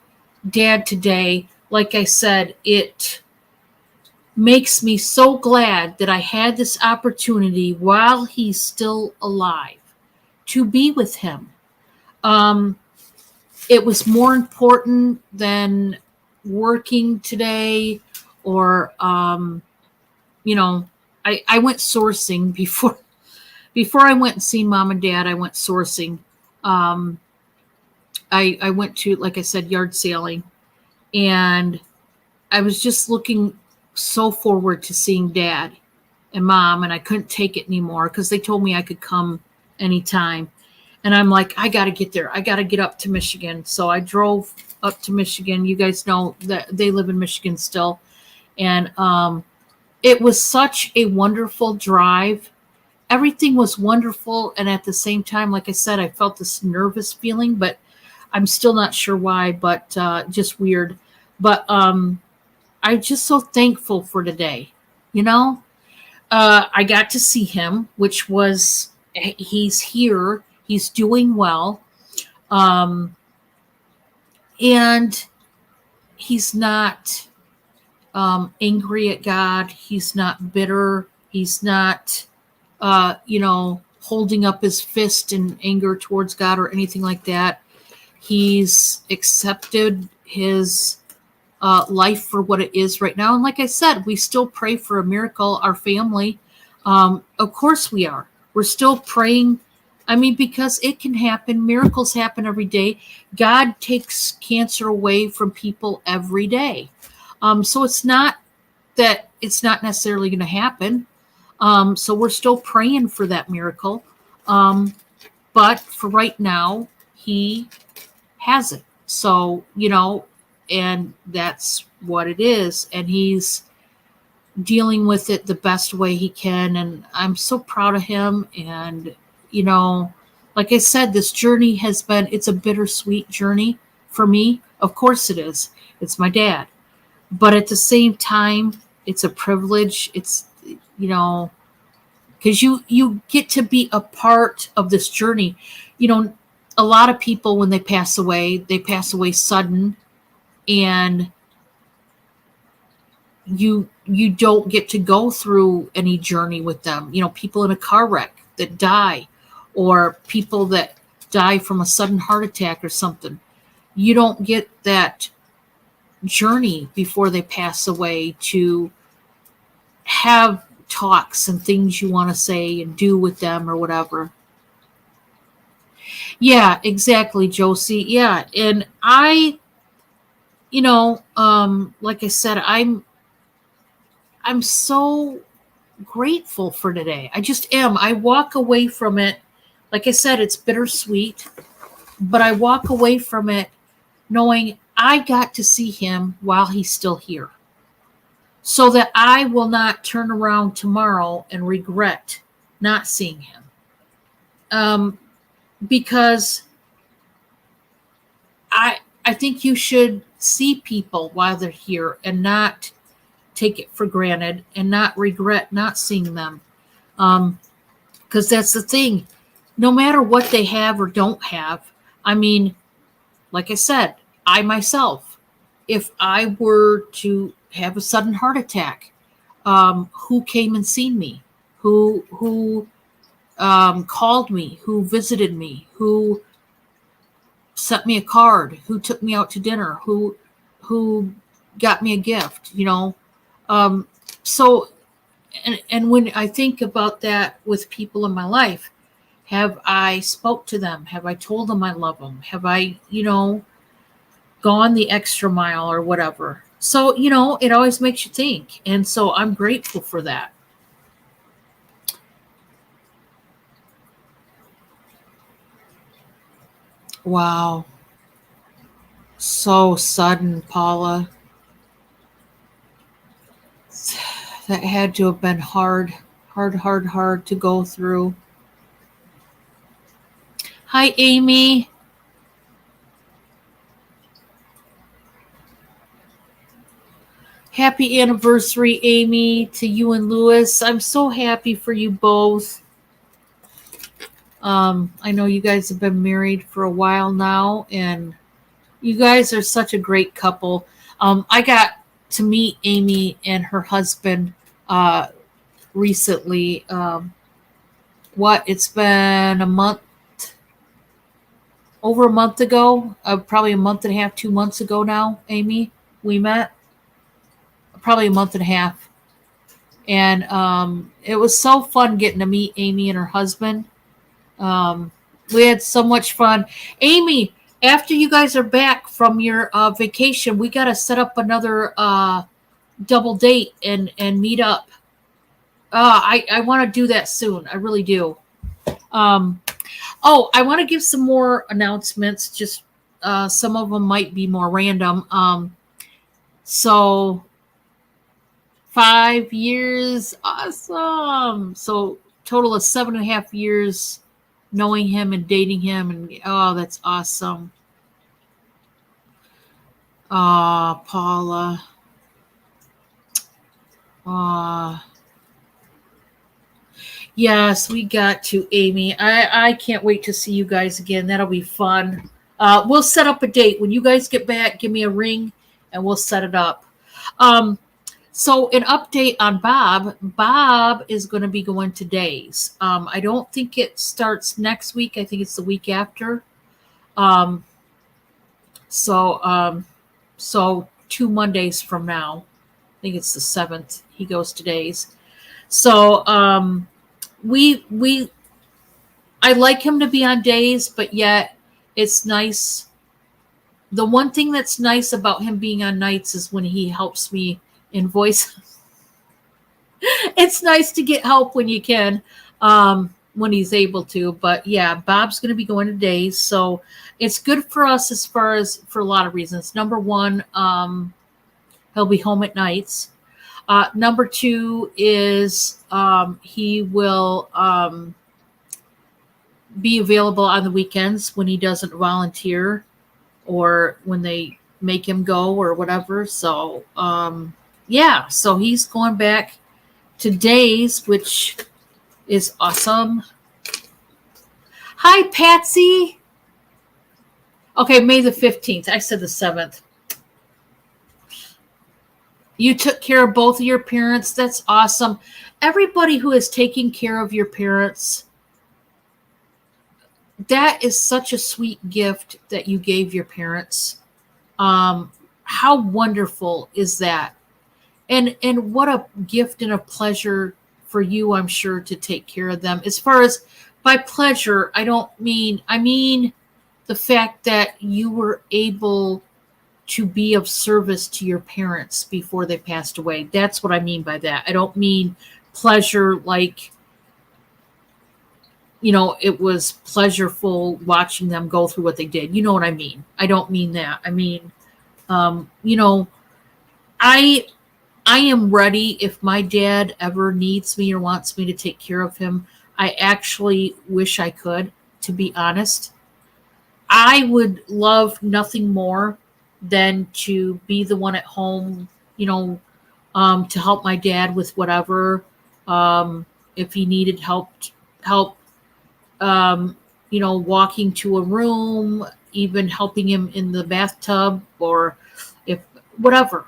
Dad today, like I said, it makes me so glad that I had this opportunity while he's still alive to be with him. Um, it was more important than working today, or you know, I went sourcing before I went and see Mom and Dad. I went sourcing. Um, I went to, like I said, yard sailing, and I was just looking so forward to seeing Dad and Mom, and I couldn't take it anymore because they told me I could come anytime. And I'm like, I got to get there. I got to get up to Michigan. So I drove up to Michigan. You guys know that they live in Michigan still. And it was such a wonderful drive. Everything was wonderful. And at the same time, like I said, I felt this nervous feeling, but I'm still not sure why, but just weird. But I'm just so thankful for today. You know, I got to see him, which was, he's here, he's doing well. Um, and he's not angry at God. He's not bitter. He's not, holding up his fist in anger towards God or anything like that. He's accepted his life for what it is right now. And like I said, we still pray for a miracle, our family. Of course we are. We're still praying. I mean, because it can happen. Miracles happen every day. God takes cancer away from people every day. So it's not that it's not necessarily going to happen. So we're still praying for that miracle. But for right now, he has it. So, and that's what it is. And he's dealing with it the best way he can. And I'm so proud of him. And, like I said, this journey it's a bittersweet journey for me. Of course it is. It's my dad. But at the same time, it's a privilege. It's, because you get to be a part of this journey. A lot of people, when they pass away sudden, and you don't get to go through any journey with them. People in a car wreck that die, or people that die from a sudden heart attack or something. You don't get that journey before they pass away to have talks and things you want to say and do with them or whatever. Yeah, exactly, Josie. Yeah, and like I said, I'm so grateful for today. I just am. I walk away from it. Like I said, it's bittersweet, but I walk away from it knowing I got to see him while he's still here, so that I will not turn around tomorrow and regret not seeing him. Because I think you should see people while they're here and not take it for granted and not regret not seeing them. Because that's the thing. No matter what they have or don't have, I mean, like I said, I myself, if I were to have a sudden heart attack, who came and seen me? Who called me? Who visited me? Who sent me a card? Who took me out to dinner? Who got me a gift? Um, so, and when I think about that with people in my life, have I spoke to them? Have I told them I love them? Have I, gone the extra mile or whatever? So, it always makes you think. And so I'm grateful for that. Wow. So sudden, Paula. That had to have been hard, hard to go through. Hi, Amy. Happy anniversary, Amy, to you and Lewis. I'm so happy for you both. I know you guys have been married for a while now, and you guys are such a great couple. I got to meet Amy and her husband recently. It's been a month, over a month ago, probably a month and a half, 2 months ago now, Amy, we met. Probably a month and a half. And it was so fun getting to meet Amy and her husband. We had so much fun. Amy, after you guys are back from your vacation, we got to set up another double date and meet up. I want to do that soon. I really do. I want to give some more announcements. Just some of them might be more random. So 5 years, awesome. So total of 7.5 years knowing him and dating him, and that's awesome. Paula. Yes, we got to, Amy. I can't wait to see you guys again. That'll be fun. We'll set up a date. When you guys get back, give me a ring and we'll set it up. So an update on Bob. Bob is going to be going to days. I don't think it starts next week. I think it's the week after. So 2 Mondays from now. I think it's the 7th. He goes to days. So I like him to be on days, but yet it's nice. The one thing that's nice about him being on nights is when he helps me invoice. It's nice to get help when you can, when he's able to. But yeah, Bob's going to be going to days, so it's good for us as far as for a lot of reasons. Number one, he'll be home at nights. Number two is he will be available on the weekends when he doesn't volunteer or when they make him go or whatever. So so he's going back to days, which is awesome. Hi, Patsy. Okay, May the 15th. I said the 7th. You took care of both of your parents. That's awesome. Everybody who is taking care of your parents, that is such a sweet gift that you gave your parents. How wonderful is that? And what a gift and a pleasure for you, I'm sure, to take care of them. As far as by pleasure, I mean the fact that you were able to be of service to your parents before they passed away. That's what I mean by that. I don't mean pleasure like, it was pleasurable watching them go through what they did. You know what I mean? I don't mean that. I mean, I am ready if my dad ever needs me or wants me to take care of him. I actually wish I could, to be honest. I would love nothing more than to be the one at home, to help my dad with whatever. If he needed help, walking to a room, even helping him in the bathtub, or if whatever.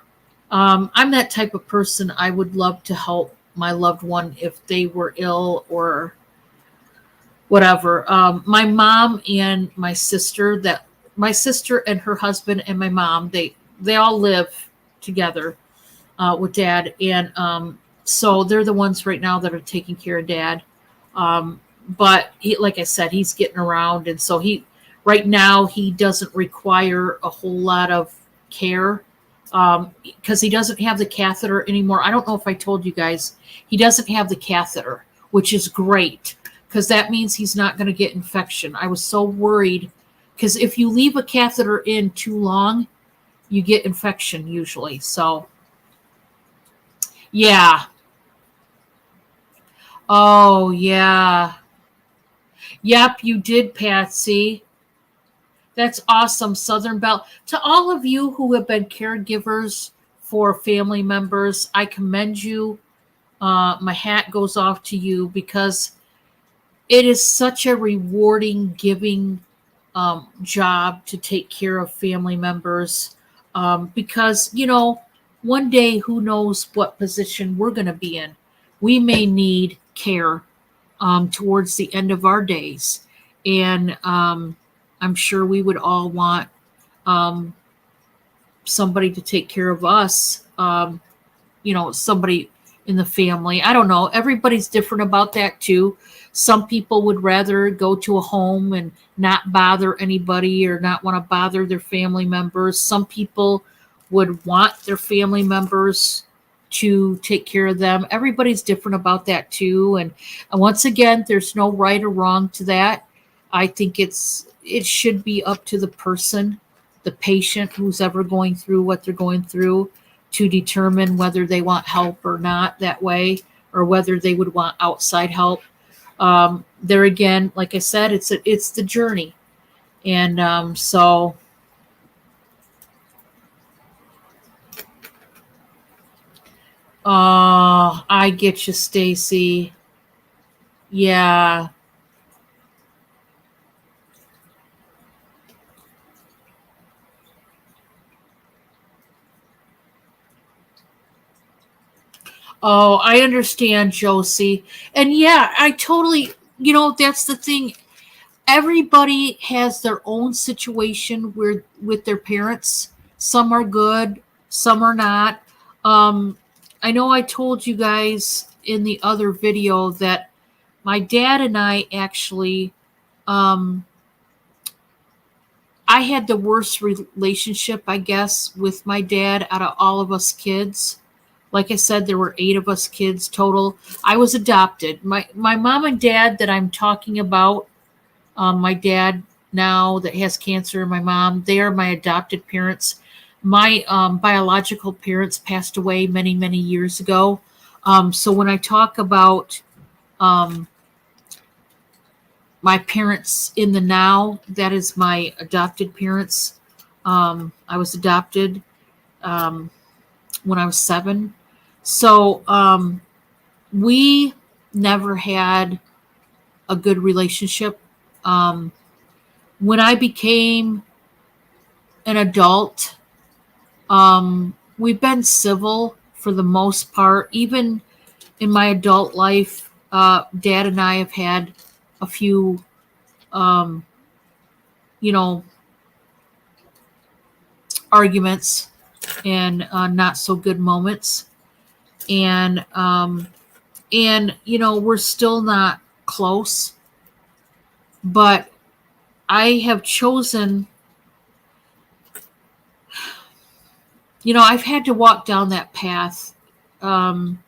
I'm that type of person. I would love to help my loved one if they were ill or whatever. My mom and my sister and her husband and my mom, they all live together with dad. And so they're the ones right now that are taking care of dad. But he, like I said, he's getting around. And so right now he doesn't require a whole lot of care. Because he doesn't have the catheter anymore. I don't know if I told you guys, he doesn't have the catheter, which is great because that means he's not going to get infection. I was so worried Because if you leave a catheter in too long, you get infection usually. So, yeah. Oh, yeah. Yep, you did, Patsy. That's awesome, Southern Belle. To all of you who have been caregivers for family members, I commend you. My hat goes off to you because it is such a rewarding, giving job to take care of family members. Because, one day, who knows what position we're going to be in. We may need care towards the end of our days. And I'm sure we would all want um, somebody to take care of us, somebody in the family. I don't know. Everybody's different about that too. Some people would rather go to a home and not bother anybody or not want to bother their family members. Some people would want their family members to take care of them. Everybody's different about that too. And once again, there's no right or wrong to that. I think it should be up to the person, the patient who's ever going through what they're going through, to determine whether they want help or not that way, or whether they would want outside help. There again, like I said, it's the journey, and so. Oh, I get you, Stacy. Yeah. Oh, I understand, Josie. And yeah, I totally, that's the thing. Everybody has their own situation where with their parents. Some are good, some are not. Um, I know I told you guys in the other video that my dad and I actually, um, I had the worst relationship, I guess, with my dad out of all of us kids. Like I said, there were 8 of us kids total. I was adopted. My mom and dad that I'm talking about, my dad now that has cancer, and my mom, they are my adopted parents. My biological parents passed away many, many years ago. So when I talk about um, my parents in the now, that is my adopted parents. I was adopted um, when I was 7. So we never had a good relationship. Um, when I became an adult, we've been civil for the most part. Even in my adult life, Dad and I have had a few, um, you know, arguments and not so good moments, and we're still not close. But I have chosen. I've had to walk down that path. Um,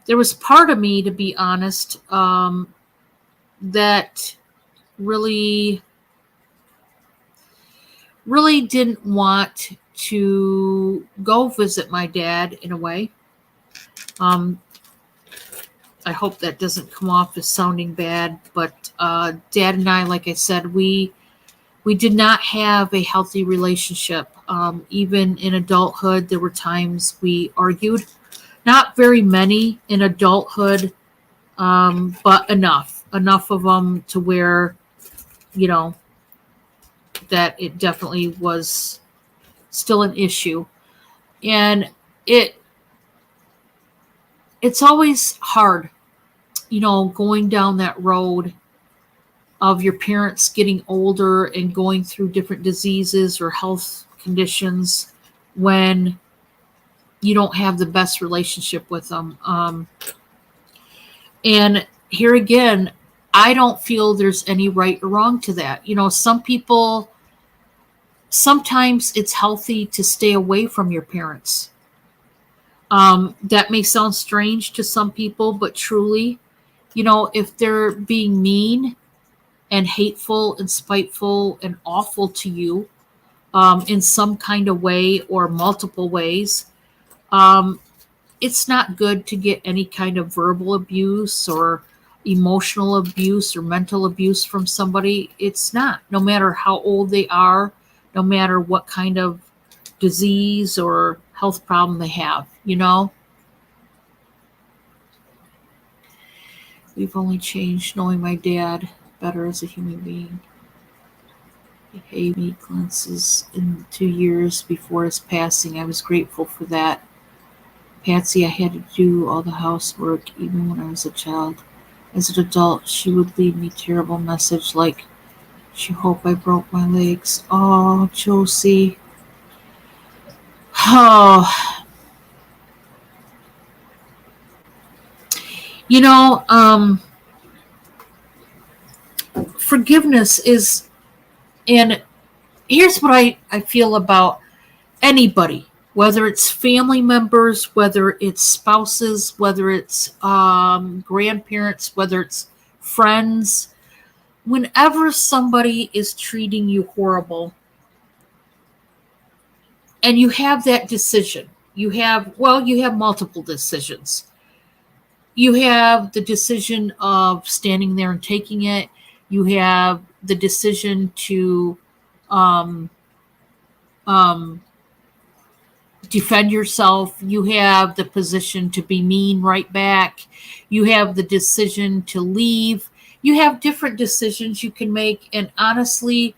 there was part of me, to be honest, that really, really didn't want to go visit my dad in a way. Um, I hope that doesn't come off as sounding bad, but Dad and I, like I said, we did not have a healthy relationship. Even in adulthood, there were times we argued. Not very many in adulthood, but enough of them to where, you know, that it definitely was still an issue. And it's always hard, going down that road of your parents getting older and going through different diseases or health conditions when you don't have the best relationship with them. And here again, I don't feel there's any right or wrong to that. Some people, sometimes it's healthy to stay away from your parents. That may sound strange to some people, but truly, if they're being mean, and hateful and spiteful and awful to you in some kind of way or multiple ways, um, it's not good to get any kind of verbal abuse or emotional abuse or mental abuse from somebody. It's not, no matter how old they are, no matter what kind of disease or health problem they have, you know? We've only changed knowing my dad better as a human being. He gave me glimpses in 2 years before his passing. I was grateful for that. Patsy, I had to do all the housework even when I was a child. As an adult, she would leave me terrible message like she hoped I broke my legs. Oh, Josie. Oh, you know, forgiveness is, and here's what I feel about anybody, whether it's family members, whether it's spouses, whether it's grandparents, whether it's friends. Whenever somebody is treating you horrible and you have that decision, you have multiple decisions. You have the decision of standing there and taking it. You have the decision to um, um, defend yourself. You have the position to be mean right back. You have the decision to leave. You have different decisions you can make. And honestly,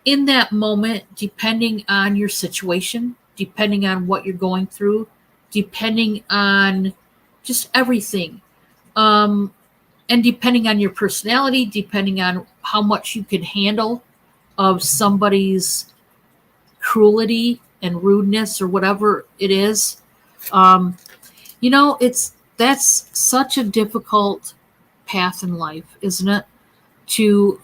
in that moment, depending on your situation, depending on what you're going through, depending on just everything, um, and depending on your personality, depending on how much you can handle of somebody's cruelty and rudeness or whatever it is, um, that's such a difficult path in life, isn't it? To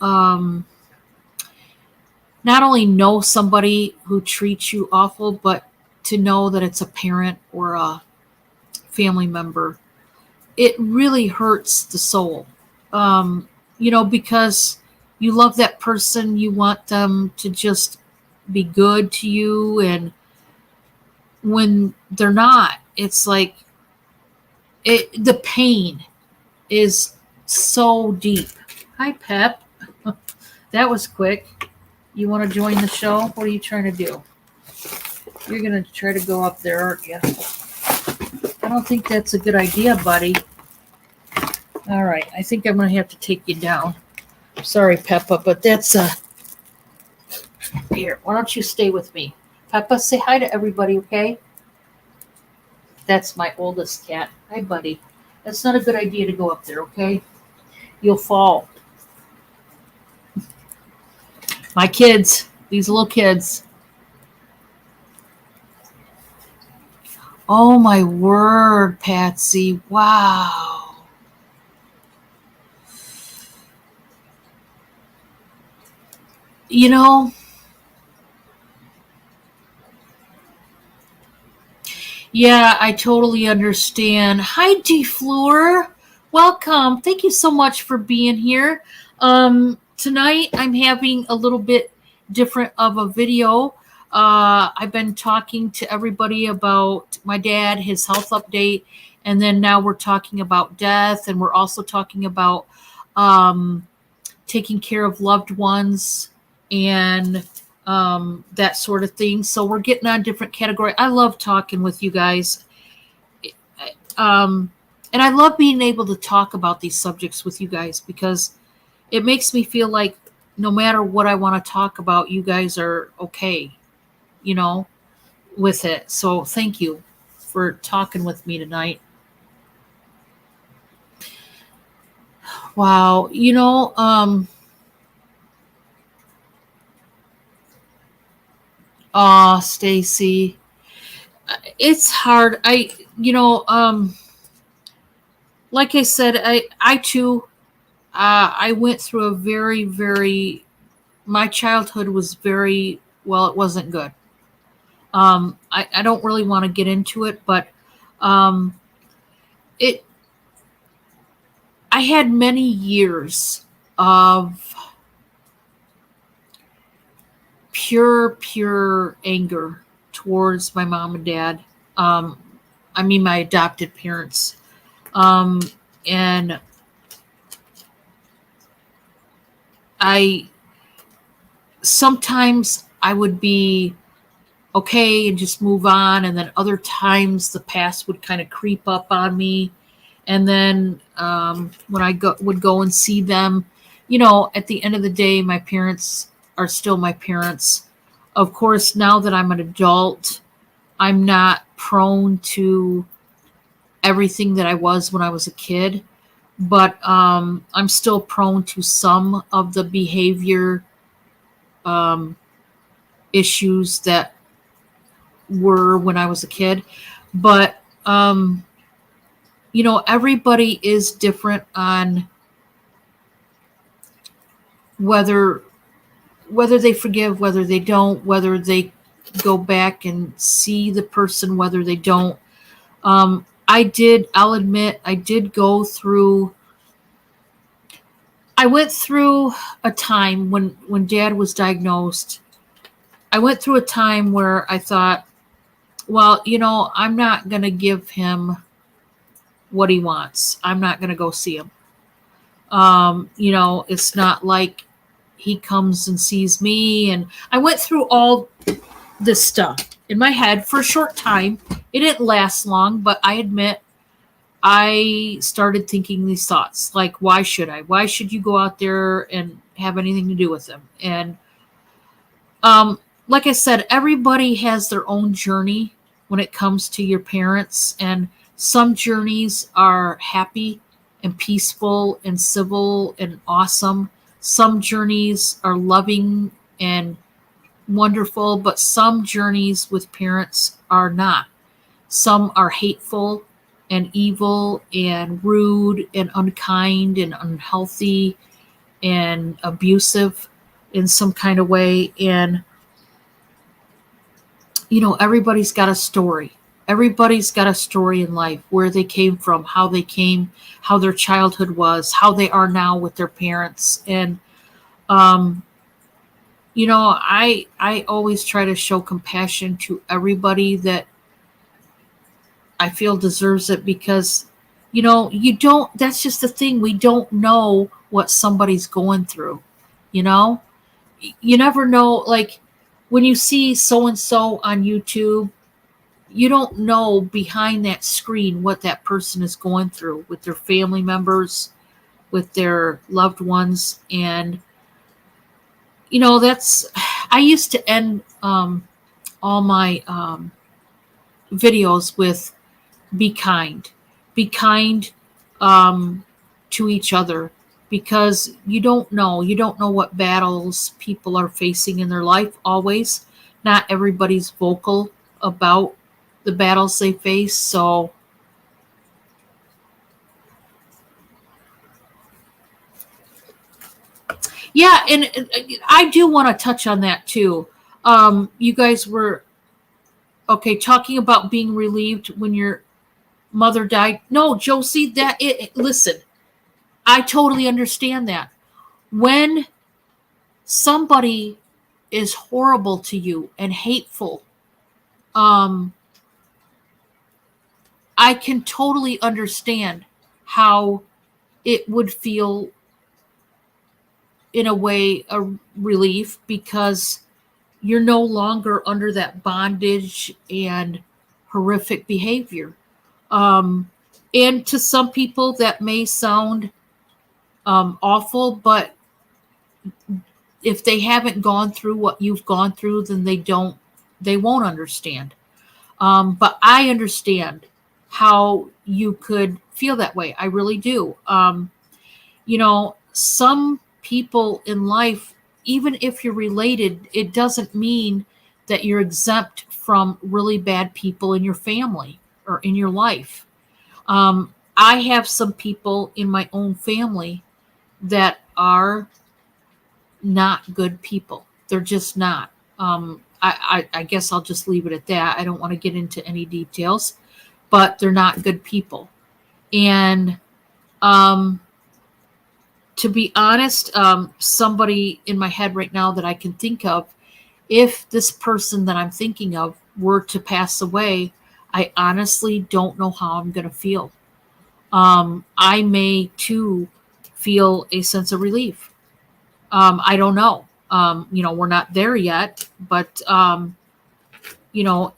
not only know somebody who treats you awful, but to know that it's a parent or a family member. It really hurts the soul, because you love that person, you want them to just be good to you, and when they're not, it's like the pain is so deep. Hi, Pep. That was quick. You want to join the show? What are you trying to do? You're going to try to go up there, aren't you? I don't think that's a good idea, buddy. All right. I think I'm going to have to take you down. Sorry, Peppa, but that's here. Why don't you stay with me? Peppa, say hi to everybody, okay? That's my oldest cat. Hi, buddy. That's not a good idea to go up there, okay? You'll fall. My kids, these little kids. Oh, my word, Patsy. Wow. You know, yeah, I totally understand. Hi, DeFleur. Welcome. Thank you so much for being here. Tonight, I'm having a little bit different of a video. I've been talking to everybody about my dad, his health update, and then now we're talking about death, and we're also talking about taking care of loved ones and that sort of thing. So we're getting on different category. I love talking with you guys. And I love being able to talk about these subjects with you guys because it makes me feel like no matter what I want to talk about, you guys are okay, with it. So thank you for talking with me tonight. Wow. Stacy, it's hard. Like I said, I too, I went through a very, very, my childhood was very, well, it wasn't good. I don't really want to get into it, but it, I had many years of pure anger towards my mom and dad. Um, I mean, my adopted parents. Um, and I sometimes I would be okay and just move on, and then other times the past would kind of creep up on me. And then when would go and see them, at the end of the day, my parents are still my parents. Of course, now that I'm an adult, I'm not prone to everything that I was when I was a kid, but I'm still prone to some of the behavior um, issues that were when I was a kid. But everybody is different on whether they forgive, whether they don't, whether they go back and see the person, whether they don't. I'll admit, I went through a time when dad was diagnosed. I went through a time where I thought, well, I'm not going to give him what he wants. I'm not going to go see him. It's not like he comes and sees me. And I went through all this stuff in my head for a short time. It didn't last long, but I admit I started thinking these thoughts like, why should I? Why should you go out there and have anything to do with him? And like I said, everybody has their own journey when it comes to your parents, and some journeys are happy and peaceful and civil and awesome. Some journeys are loving and wonderful, but some journeys with parents are not. Some are hateful and evil and rude and unkind and unhealthy and abusive in some kind of way. And everybody's got a story. Everybody's got a story in life, where they came from, how they came, how their childhood was, how they are now with their parents. And I always try to show compassion to everybody that I feel deserves it, because you don't, that's just the thing, we don't know what somebody's going through. You never know, like when you see so and so on YouTube, you don't know behind that screen what that person is going through with their family members, with their loved ones. And that's, I used to end all my videos with be kind. Be kind to each other, because you don't know what battles people are facing in their life always. Not everybody's vocal about the battles they face. So yeah, and I do want to touch on that too. You guys were talking about being relieved when your mother died. No, Josie, listen, I totally understand that. When somebody is horrible to you and hateful, I can totally understand how it would feel, in a way, a relief, because you're no longer under that bondage and horrific behavior. And to some people that may sound awful, but if they haven't gone through what you've gone through, then they won't understand. But I understand how you could feel that way. I really do. Some people in life, even if you're related, it doesn't mean that you're exempt from really bad people in your family or in your life. I have some people in my own family that are not good people. They're just not. I guess I'll just leave it at that. I don't want to get into any details, but they're not good people. And to be honest, somebody in my head right now that I can think of if this person that I'm thinking of were to pass away, I honestly don't know how I'm going to feel. I may too feel a sense of relief. I don't know. We're not there yet, but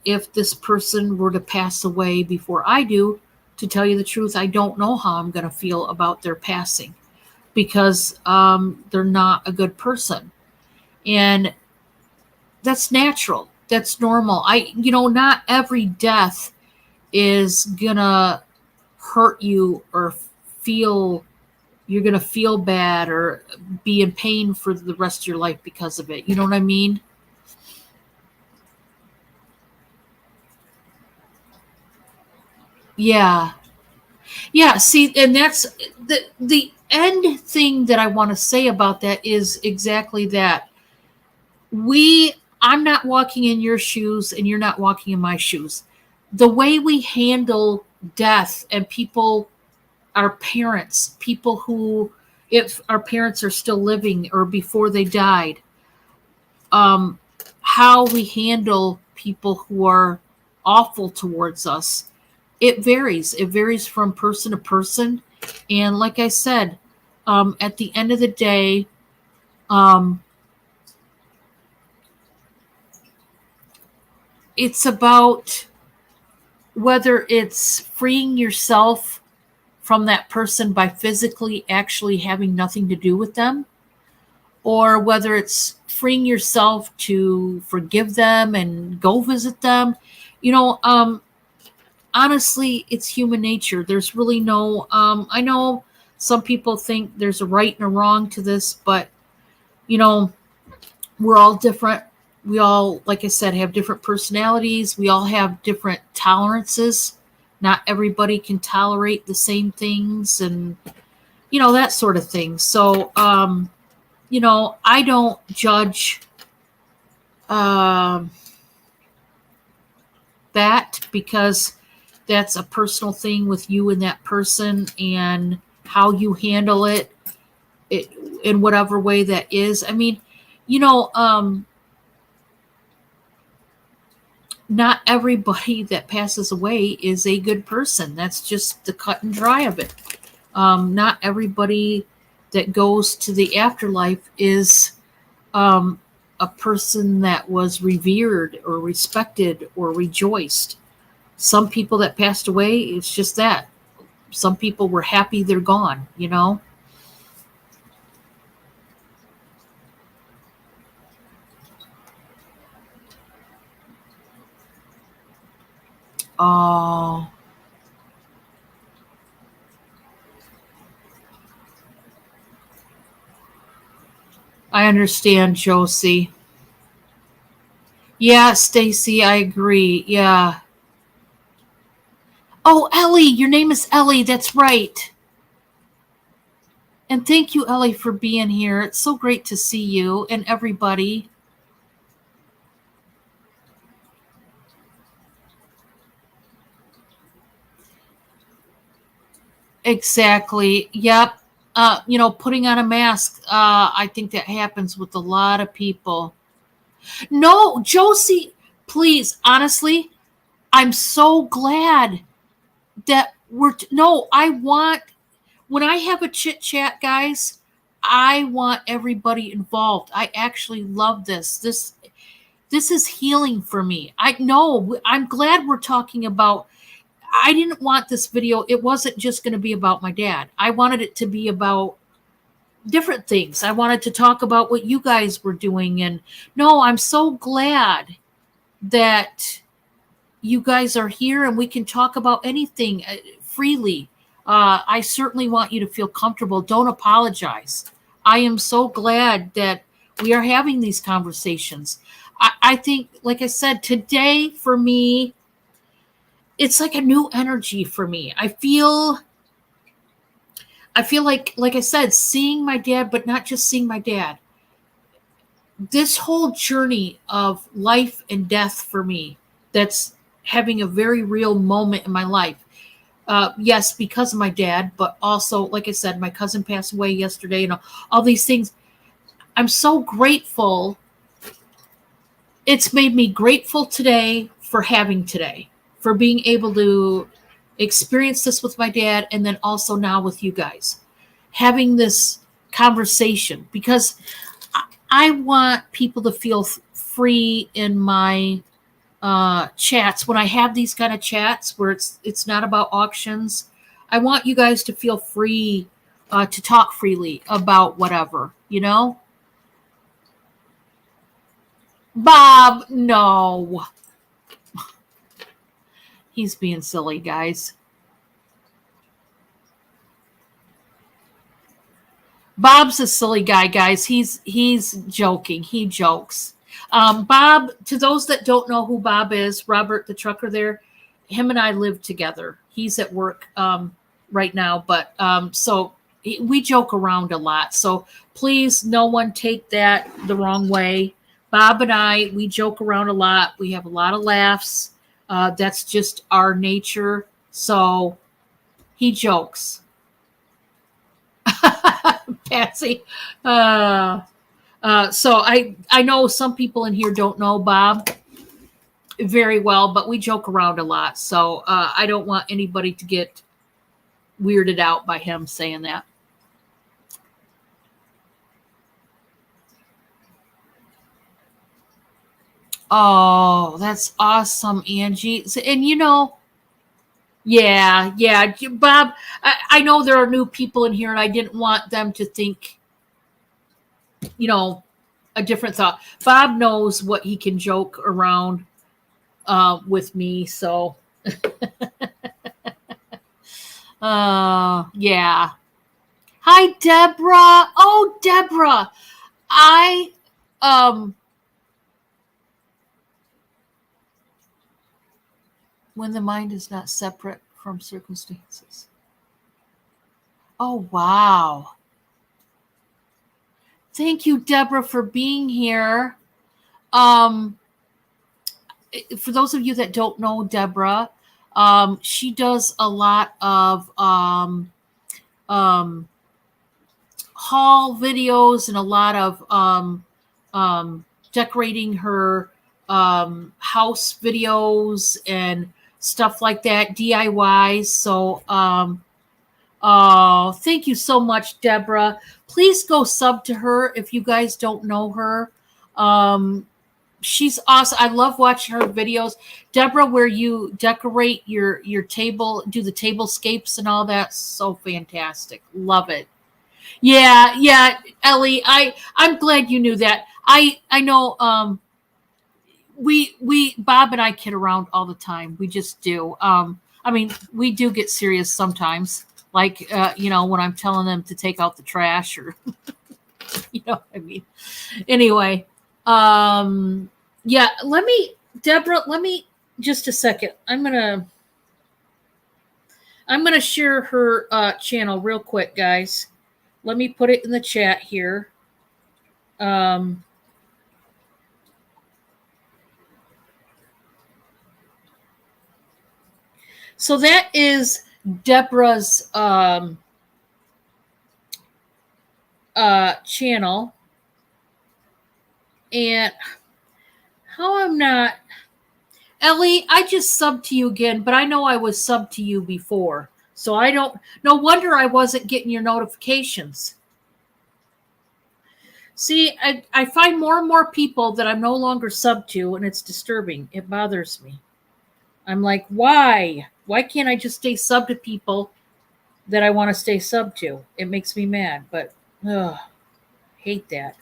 if this person were to pass away before I do, to tell you the truth, I don't know how I'm going to feel about their passing because they're not a good person. And that's natural. That's normal. Not every death is going to hurt you or feel you're going to feel bad or be in pain for the rest of your life because of it. You know what I mean? Yeah. Yeah, see, and that's the end thing that I want to say about that is exactly that. We I'm not walking in your shoes and you're not walking in my shoes. The way we handle death and people, our parents, people who, if our parents are still living or before they died, um how we handle people who are awful towards us, it varies from person to person. And like I said, at the end of the day, um, it's about whether it's freeing yourself from that person by physically actually having nothing to do with them, or whether it's freeing yourself to forgive them and go visit them. You know, honestly, it's human nature. There's really no, I know some people think there's a right and a wrong to this, but, you know, we're all different. We all, like I said, have different personalities. We all have different tolerances. Not everybody can tolerate the same things and, that sort of thing. So, I don't judge um, that because that's a personal thing with you and that person and how you handle it in whatever way that is. I mean, you know, um, not everybody that passes away is a good person. That's just the cut and dry of it. Not everybody that goes to the afterlife is um, a person that was revered or respected or rejoiced. Some people that passed away, it's just that. Some people were happy they're gone. Oh, I understand, Josie. Yeah, Stacy, I agree. Yeah. Oh, Ellie, your name is Ellie. That's right. And thank you, Ellie, for being here. It's so great to see you and everybody. Exactly. Yep. Putting on a mask, I think that happens with a lot of people. No, Josie, please, honestly, I'm so glad that no, when I have a chit chat, guys, I want everybody involved. I actually love this. This is healing for me. I know I'm glad we're talking about. I didn't want this video. It wasn't just going to be about my dad. I wanted it to be about different things. I wanted to talk about what you guys were doing. And no, I'm so glad that you guys are here and we can talk about anything freely. I certainly want you to feel comfortable. Don't apologize. I am so glad that we are having these conversations. I think, like I said, today for me, it's like a new energy for me. I feel like I said, seeing my dad, but not just seeing my dad. This whole journey of life and death for me, that's having a very real moment in my life. Yes, because of my dad, but also, like I said, my cousin passed away yesterday, all these things. I'm so grateful it's made me grateful today for having today, for being able to experience this with my dad, and then also now with you guys, having this conversation, because I want people to feel free in my chats when I have these kind of chats where it's not about auctions. I want you guys to feel free to talk freely about whatever, you know. Bob, no. He's being silly, guys. Bob's a silly guy, guys. He's joking. He jokes. Bob, to those that don't know who Bob is, Robert the trucker there, him and I live together. He's at work right now, but so we joke around a lot. So please, no one take that the wrong way. Bob and I, we joke around a lot. We have a lot of laughs. That's just our nature. So he jokes. Patsy. So I know some people in here don't know Bob very well, but we joke around a lot. So I don't want anybody to get weirded out by him saying that. Oh, that's awesome, Angie. And you know, yeah, Bob, I know there are new people in here, and I didn't want them to think, you know, a different thought. Bob knows what he can joke around with me, so yeah. Hi, Deborah. Oh, Deborah, I when the mind is not separate from circumstances. Oh, wow. Thank you, Deborah, for being here. For those of you that don't know Deborah, she does a lot of haul videos and a lot of decorating her house videos and stuff like that, DIYs. So, oh, thank you so much, Deborah. Please go sub to her if you guys don't know her. She's awesome. I love watching her videos. Deborah, where you decorate your table, do the tablescapes and all that. So fantastic. Love it. Yeah, Ellie, I'm glad you knew that. I know we Bob and I kid around all the time. We just do. I mean, we do get serious sometimes, like when I'm telling them to take out the trash, or you know what I mean. Anyway, yeah, Deborah, let me just a second. I'm gonna share her channel real quick, guys. Let me put it in the chat here. So that is Deborah's channel. And how I'm not... Ellie, I just subbed to you again, but I know I was subbed to you before. So I don't... No wonder I wasn't getting your notifications. See, I find more and more people that I'm no longer subbed to, and it's disturbing. It bothers me. I'm like, why? Why can't I just stay subbed to people that I want to stay subbed to? It makes me mad, but hate that.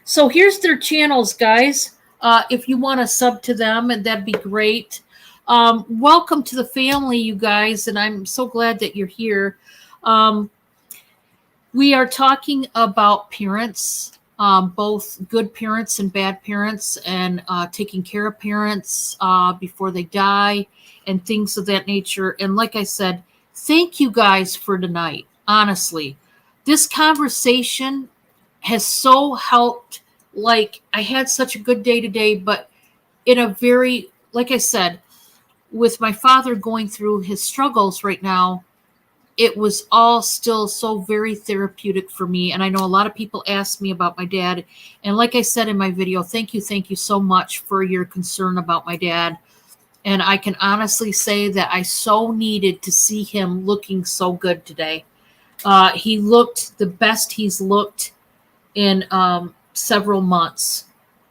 So here's their channels, guys. If you want to sub to them, and that'd be great. Welcome to the family, you guys, and I'm so glad that you're here. We are talking about parents, both good parents and bad parents, and taking care of parents before they die and things of that nature. And like I said, thank you guys for tonight. Honestly, this conversation has so helped. Like, I had such a good day today, but in a very, like I said, with my father going through his struggles right now, it was all still so very therapeutic for me. And I know a lot of people ask me about my dad. And like I said in my video, thank you so much for your concern about my dad. And I can honestly say that I so needed to see him looking so good today. He looked the best he's looked in several months.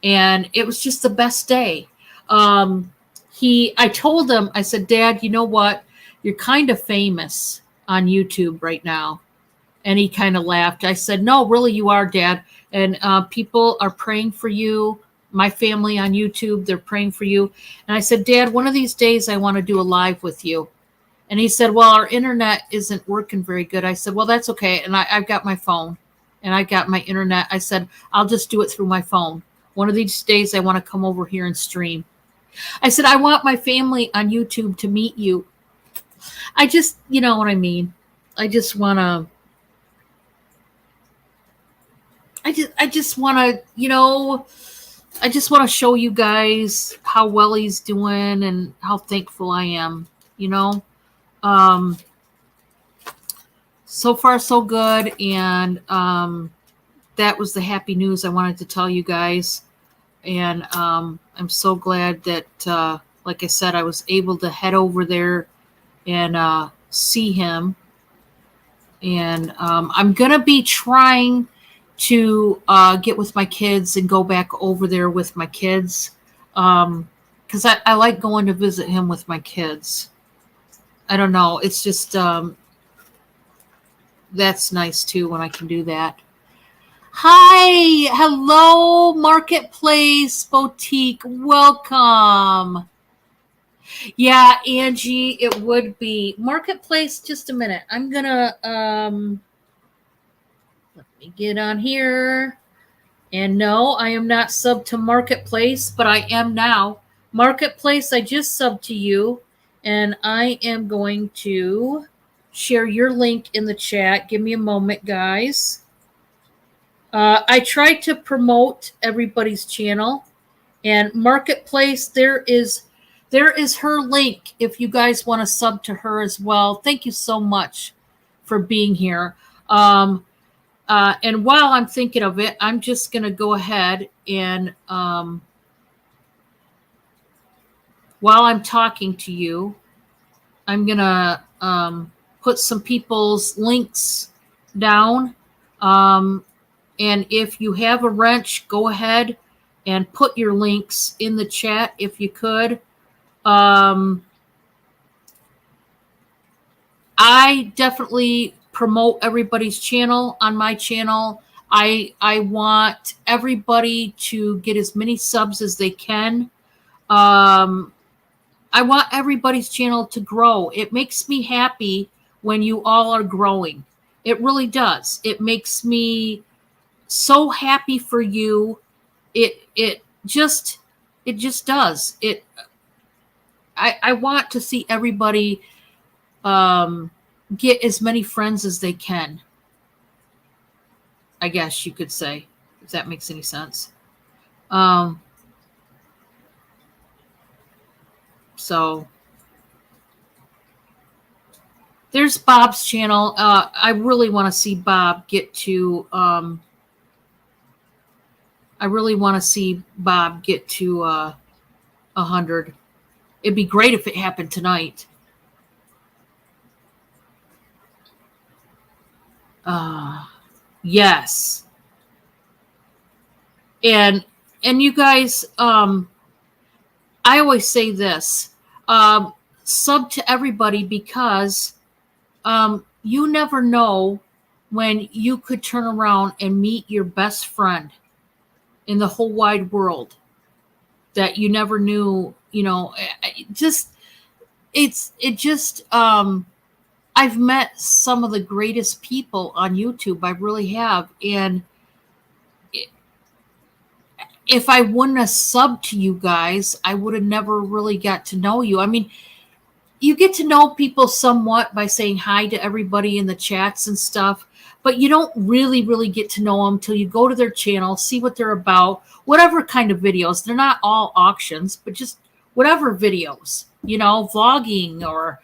And it was just the best day. I told him, I said, Dad, you know what? You're kind of famous on YouTube right now. And he kind of laughed. I said, no, really, you are, Dad. And people are praying for you. My family on YouTube, they're praying for you. And I said, Dad, one of these days I want to do a live with you. And he said, well, our internet isn't working very good. I said, well, that's okay. And I've got my phone and I got my internet. I said, I'll just do it through my phone. One of these days I want to come over here and stream. I said, I want my family on YouTube to meet you. I just, you know what I mean? I just want to, I just want to, I just want to show you guys how well he's doing and how thankful I am, So far, so good. And that was the happy news I wanted to tell you guys. And I'm so glad that, like I said, I was able to head over there and see him. And I'm going to be trying to get with my kids and go back over there with my kids. Because I like going to visit him with my kids. I don't know. It's just, that's nice too when I can do that. Hi, hello, Marketplace Boutique. Welcome. Yeah, Angie, it would be Marketplace. Just a minute. I'm gonna let me get on here. And no, I am not subbed to Marketplace, but I am now. Marketplace, I just subbed to you, and I am going to share your link in the chat. Give me a moment, guys. I tried to promote everybody's channel, and Marketplace, there is her link if you guys want to sub to her as well. Thank you so much for being here. And while I'm thinking of it, I'm just going to go ahead and while I'm talking to you, I'm going to put some people's links down. And if you have a wrench, go ahead and put your links in the chat if you could. I definitely promote everybody's channel on my channel. I want everybody to get as many subs as they can. I want everybody's channel to grow. It makes me happy when you all are growing. It really does. It makes me so happy for you. It just does. I want to see everybody get as many friends as they can. I guess you could say, if that makes any sense. So there's Bob's channel. I really want to see Bob get to 100. It'd be great if it happened tonight. Yes. And you guys, I always say this, sub to everybody because you never know when you could turn around and meet your best friend in the whole wide world that you never knew, I've met some of the greatest people on YouTube. I really have. And if I wouldn't have subbed to you guys, I would have never really got to know you. I mean, you get to know people somewhat by saying hi to everybody in the chats and stuff, but you don't really get to know them until you go to their channel, see what they're about, whatever kind of videos. They're not all auctions, but just whatever videos, vlogging or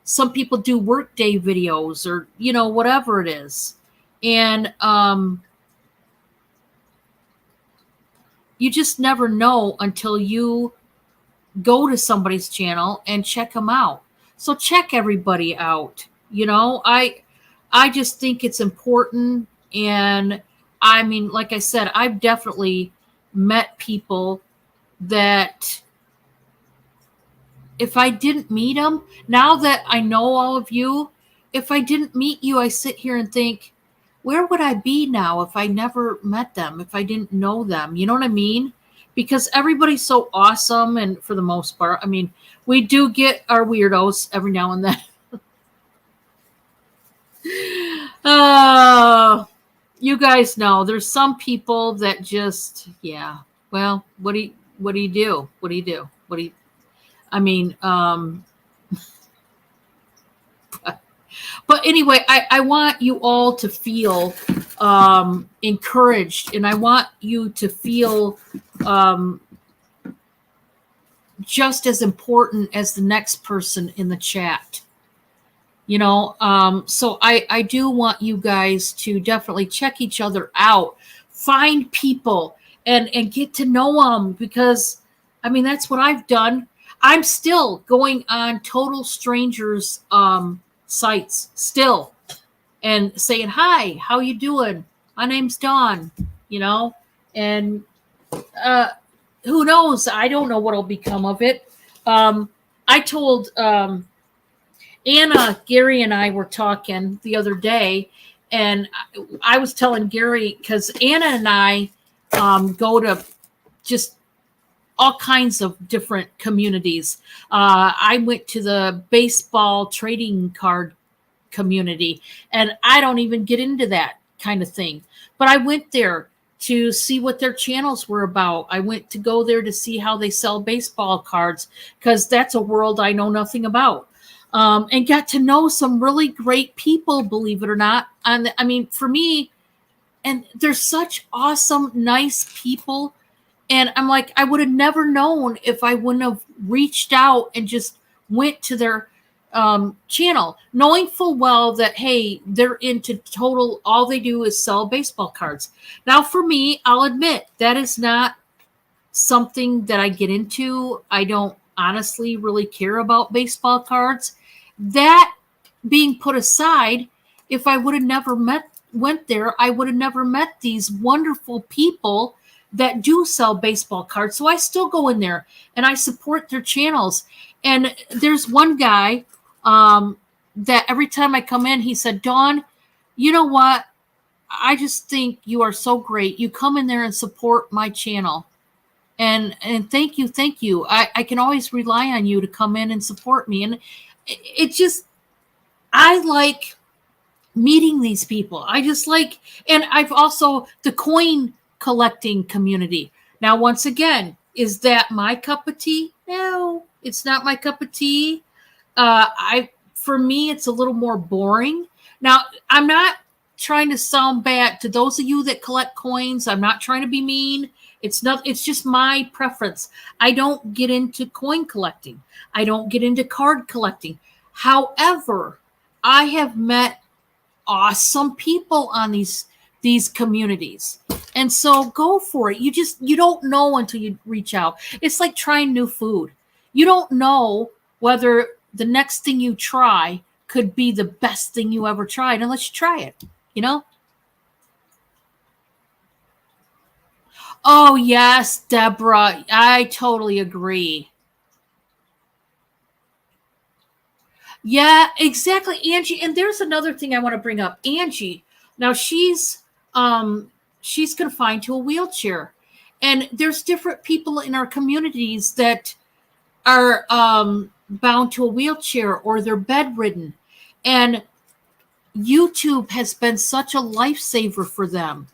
some people do workday videos or, whatever it is. And you just never know until you go to somebody's channel and check them out. So check everybody out. I just think it's important. And I mean, like I said, I've definitely met people that if I didn't meet them, now that I know all of you, if I didn't meet you, I sit here and think, where would I be now if I never met them, if I didn't know them? You know what I mean? Because everybody's so awesome. And for the most part, I mean, we do get our weirdos every now and then. You guys know there's some people that just, yeah. Well, what do you do? What do you do? I mean, but anyway, I want you all to feel encouraged, and I want you to feel just as important as the next person in the chat. So I do want you guys to definitely check each other out, find people and get to know them, because I mean, that's what I've done. I'm still going on total strangers sites still and saying, hi, how you doing? My name's Dawn, and who knows? I don't know what'll become of it. I told Anna, Gary and I were talking the other day, and I was telling Gary, because Anna and I go to just all kinds of different communities. I went to the baseball trading card community, and I don't even get into that kind of thing. But I went there to see what their channels were about. I went to go there to see how they sell baseball cards, because that's a world I know nothing about. And got to know some really great people, believe it or not. And I mean, for me, and they're such awesome, nice people. And I'm like, I would have never known if I wouldn't have reached out and just went to their channel, knowing full well that, hey, they're into total, all they do is sell baseball cards. Now, for me, I'll admit that is not something that I get into. I don't honestly really care about baseball cards. That being put aside, if I would have never went there, I would have never met these wonderful people that do sell baseball cards. So I still go in there and I support their channels. And there's one guy that every time I come in, he said, Dawn, you know what? I just think you are so great. You come in there and support my channel. And thank you. I can always rely on you to come in and support me. And it just, I like meeting these people. I just like, and I've also, the coin collecting community. Now, once again, is that my cup of tea? No, it's not my cup of tea. For me, it's a little more boring. Now, I'm not trying to sound bad to those of you that collect coins. I'm not trying to be mean. It's just my preference. I don't get into coin collecting. I don't get into card collecting. However, I have met awesome people on these communities. And so go for it. You don't know until you reach out. It's like trying new food. You don't know whether the next thing you try could be the best thing you ever tried unless you try it, Oh, yes, Deborah. I totally agree. Yeah, exactly, Angie. And there's another thing I want to bring up. Angie, now she's confined to a wheelchair. And there's different people in our communities that are bound to a wheelchair or they're bedridden. And YouTube has been such a lifesaver for them.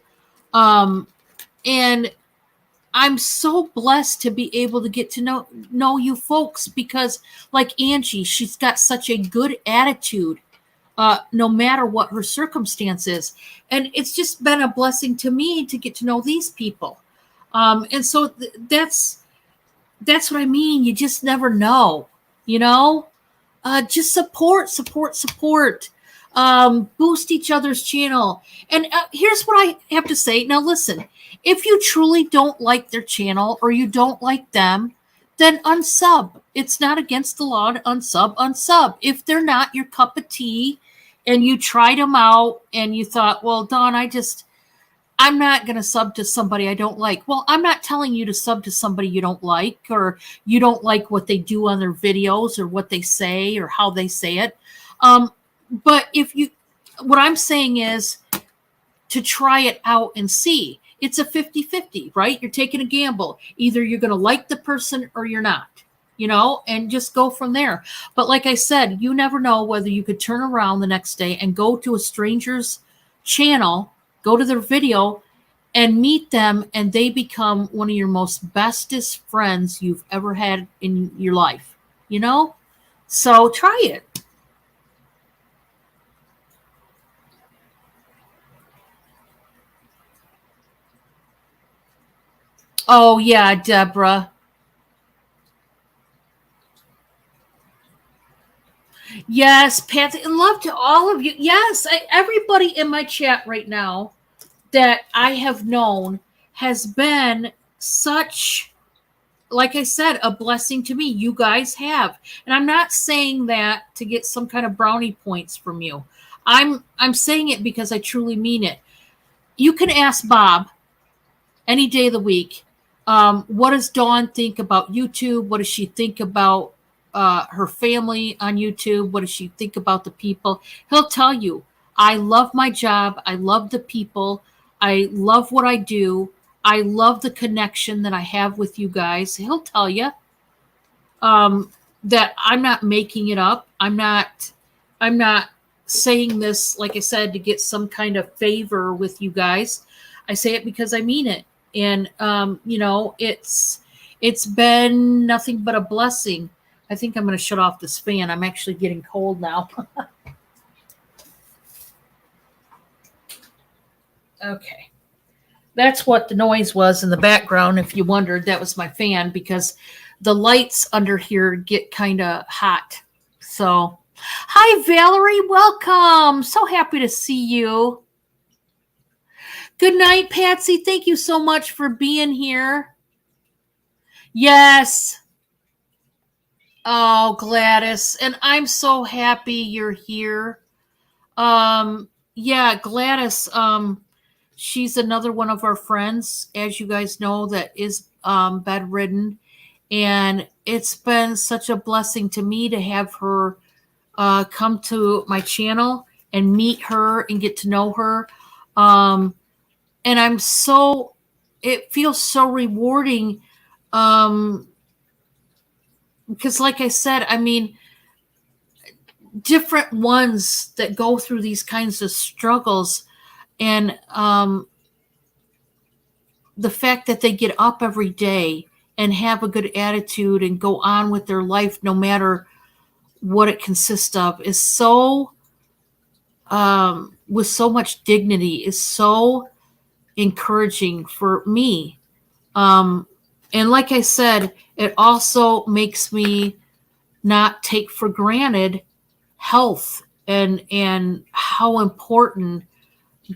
And I'm so blessed to be able to get to know you folks, because like Angie, she's got such a good attitude, no matter what her circumstances. And it's just been a blessing to me to get to know these people. And so that's what I mean. You just never know, just support. Boost each other's channel. And here's what I have to say. Now, listen, if you truly don't like their channel or you don't like them, then unsub. It's not against the law to unsub. If they're not your cup of tea and you tried them out and you thought, well, Dawn, I'm not going to sub to somebody I don't like. Well, I'm not telling you to sub to somebody you don't like or you don't like what they do on their videos or what they say or how they say it. But what I'm saying is to try it out and see. It's a 50-50, right? You're taking a gamble. Either you're going to like the person or you're not, and just go from there. But like I said, you never know whether you could turn around the next day and go to a stranger's channel, go to their video and meet them, and they become one of your most bestest friends you've ever had in your life, So try it. Oh, yeah, Deborah. Yes, Patsy, and love to all of you. Yes, everybody in my chat right now that I have known has been such, like I said, a blessing to me. You guys have. And I'm not saying that to get some kind of brownie points from you. I'm saying it because I truly mean it. You can ask Bob any day of the week, what does Dawn think about YouTube? What does she think about her family on YouTube? What does she think about the people? He'll tell you, I love my job. I love the people. I love what I do. I love the connection that I have with you guys. He'll tell you that I'm not making it up. I'm not saying this, like I said, to get some kind of favor with you guys. I say it because I mean it. And, it's been nothing but a blessing. I think I'm going to shut off this fan. I'm actually getting cold now. Okay. That's what the noise was in the background. If you wondered, that was my fan because the lights under here get kind of hot. So, hi, Valerie. Welcome. So happy to see you. Good night, Patsy. Thank you so much for being here. Yes. Oh, Gladys. And I'm so happy you're here. Yeah, Gladys, she's another one of our friends, as you guys know, that is bedridden. And it's been such a blessing to me to have her come to my channel and meet her and get to know her. And it feels so rewarding because like I said, I mean, different ones that go through these kinds of struggles and the fact that they get up every day and have a good attitude and go on with their life no matter what it consists of is so with so much dignity, is so encouraging for me. And like I said, it also makes me not take for granted health and how important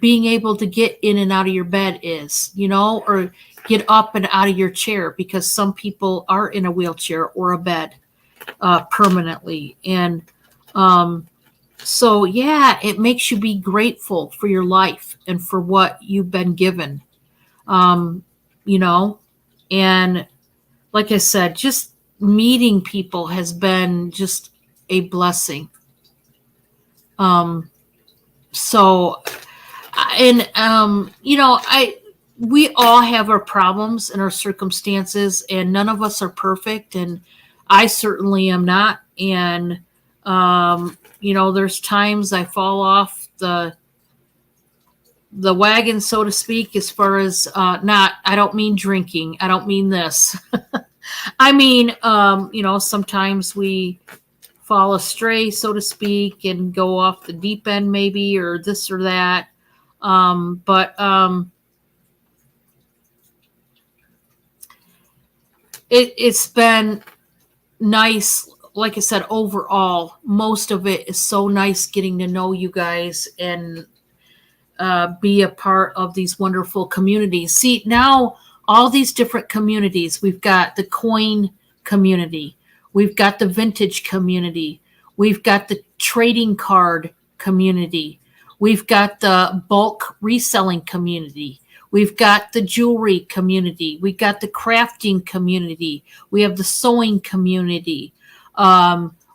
being able to get in and out of your bed is, or get up and out of your chair, because some people are in a wheelchair or a bed permanently. And so, yeah, it makes you be grateful for your life and for what you've been given, and like I said, just meeting people has been just a blessing. So, and, we all have our problems and our circumstances, and none of us are perfect. And I certainly am not. And, there's times I fall off the wagon, so to speak, as far as, I don't mean drinking. I don't mean this. I mean, sometimes we fall astray, so to speak, and go off the deep end maybe, or this or that. But it's been nice like I said, overall, most of it is so nice getting to know you guys and be a part of these wonderful communities. See, now all these different communities, we've got the coin community, we've got the vintage community, we've got the trading card community, we've got the bulk reselling community, we've got the jewelry community, we've got the crafting community, we have the sewing community,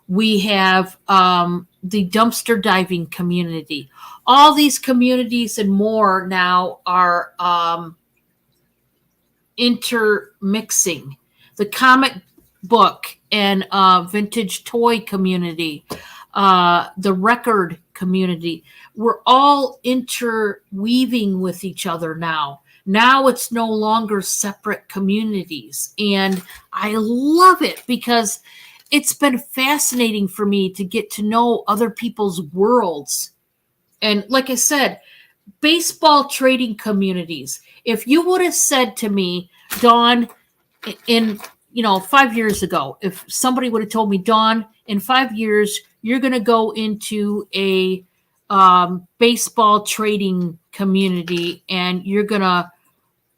we have the dumpster diving community. All these communities and more now are intermixing. The comic book and vintage toy community, the record community, we're all interweaving with each other now. Now it's no longer separate communities. And I love it because it's been fascinating for me to get to know other people's worlds. And like I said, baseball trading communities. If you would have said to me, Dawn, in 5 years ago, if somebody would have told me, Dawn, in 5 years, you're going to go into a baseball trading community and you're going to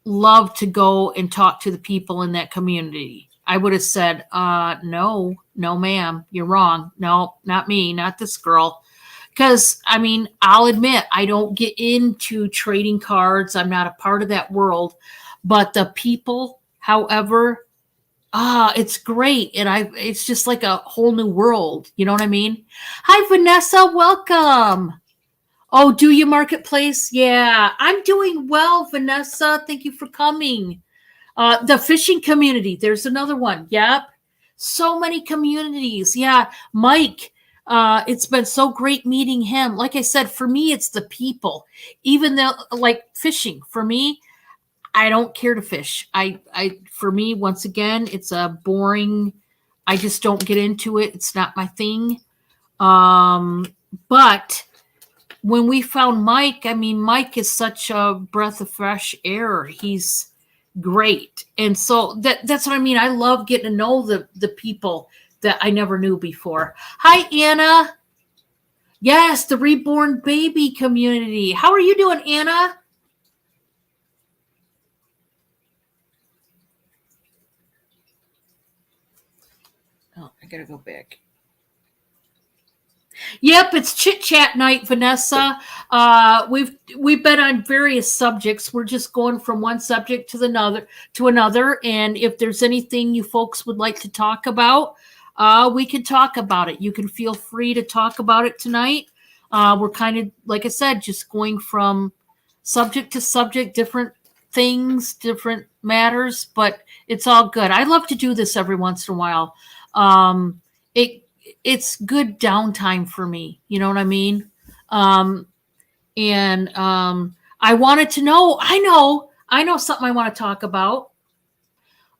love to go and talk to the people in that community, I would have said, no, ma'am, you're wrong. No, not me, not this girl. Because, I'll admit, I don't get into trading cards. I'm not a part of that world. But the people, however, it's great. And it's just like a whole new world. You know what I mean? Hi, Vanessa. Welcome. Oh, do you marketplace? Yeah, I'm doing well, Vanessa. Thank you for coming. The fishing community. There's another one. Yep. So many communities. Yeah. Mike, it's been so great meeting him. Like I said, for me, it's the people. Even though, like fishing, for me, I don't care to fish. For me, once again, it's a boring. I just don't get into it. It's not my thing. But when we found Mike, Mike is such a breath of fresh air. He's great. And so that's what I mean. I love getting to know the people that I never knew before. Hi, Anna. Yes, the reborn baby community. How are you doing, Anna? Oh, I gotta go back. Yep, it's chit chat night, Vanessa. We've been on various subjects. We're just going from one subject to another. And if there's anything you folks would like to talk about, we can talk about it. You can feel free to talk about it tonight. We're kind of, like I said, just going from subject to subject, different things, different matters, but it's all good. I love to do this every once in a while. It's good downtime for me. You know what I mean? I wanted to know, I know something I want to talk about.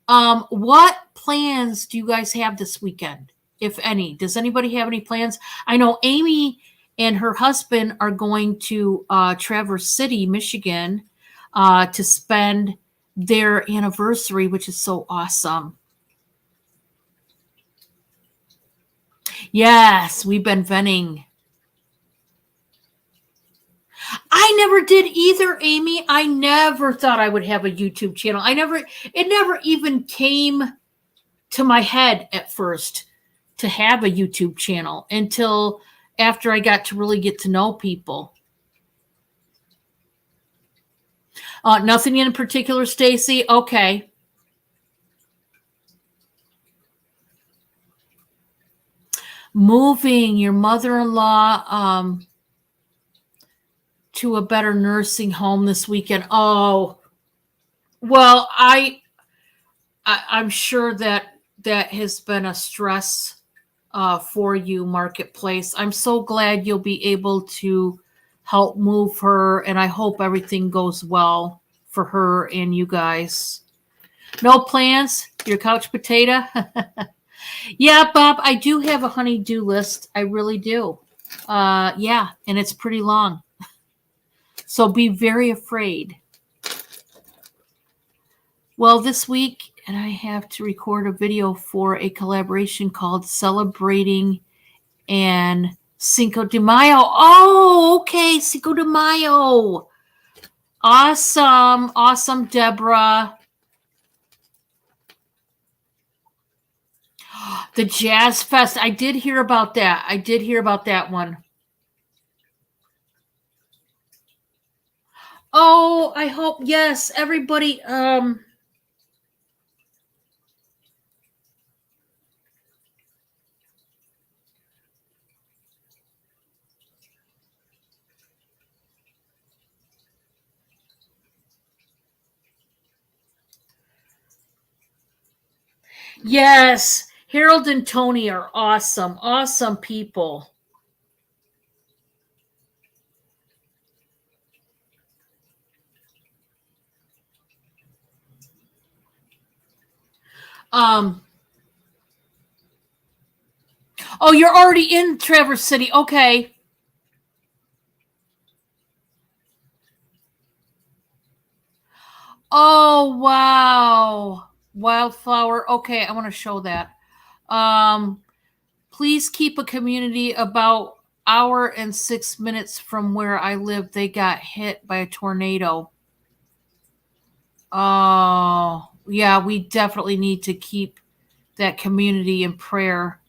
What plans do you guys have this weekend, if any? Does anybody have any plans? I know Amy and her husband are going to Traverse City, Michigan, to spend their anniversary, which is so awesome. Yes, we've been venting. I never did either, Amy. I never thought I would have a YouTube channel. It never even came to my head at first to have a YouTube channel until after I got to really get to know people. Nothing in particular, Stacy. Okay. Moving your mother-in-law to a better nursing home this weekend. Oh, well, I'm sure that has been a stress for you, Marketplace. I'm so glad you'll be able to help move her, and I hope everything goes well for her and you guys. No plans? Your couch potato? Yeah, Bob, I do have a honey-do list. I really do. Yeah, and it's pretty long. So be very afraid. Well, this week, and I have to record a video for a collaboration called Celebrating and Cinco de Mayo. Oh, okay, Cinco de Mayo. Awesome, awesome, Deborah. The Jazz Fest. I did hear about that. I did hear about that one. Oh, I hope, yes, everybody. Yes, Harold and Tony are awesome, awesome people. Um, oh, you're already in Traverse City. Okay. Oh, wow. Wildflower. Okay, I want to show that. Um, please keep a community about hour and 6 minutes from where I live. They got hit by a tornado. Oh, yeah, we definitely need to keep that community in prayer.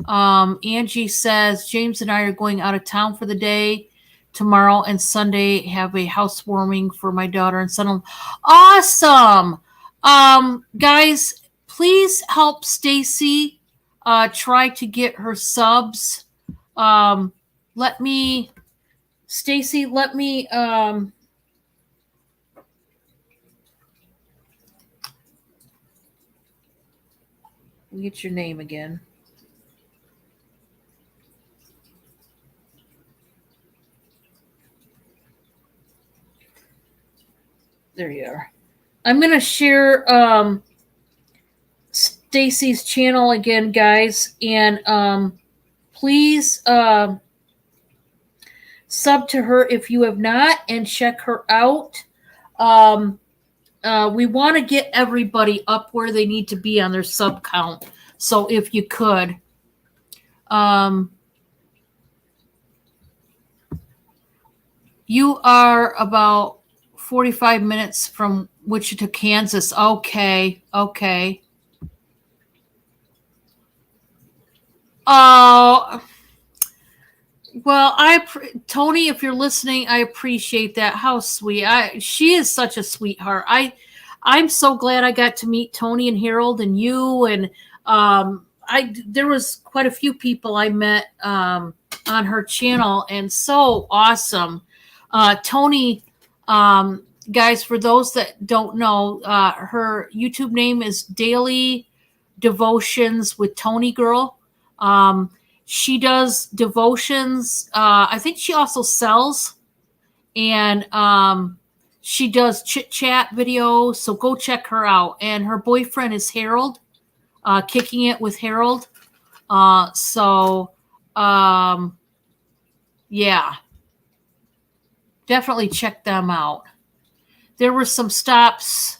Angie says James and I are going out of town for the day tomorrow and Sunday. Have a housewarming for my daughter and son. Awesome, guys! Please help Stacy try to get her subs. Let me, Stacy. Let me. Get your name again. There you are. I'm gonna share Stacy's channel again, guys, and please sub to her if you have not, and check her out. We want to get everybody up where they need to be on their sub count. So if you could, you are about 45 minutes from Wichita, Kansas. Okay. Okay. Oh, well, Tony, if you're listening, I appreciate that. How sweet. She is such a sweetheart. I'm so glad I got to meet Tony and Harold and you, and there was quite a few people I met on her channel, and so awesome. Tony, guys, for those that don't know, her YouTube name is Daily Devotions with Tony Girl. She does devotions. I think she also sells, and she does chit chat videos. So go check her out. And her boyfriend is Harold, Kicking It with Harold. Yeah, definitely check them out. There were some stops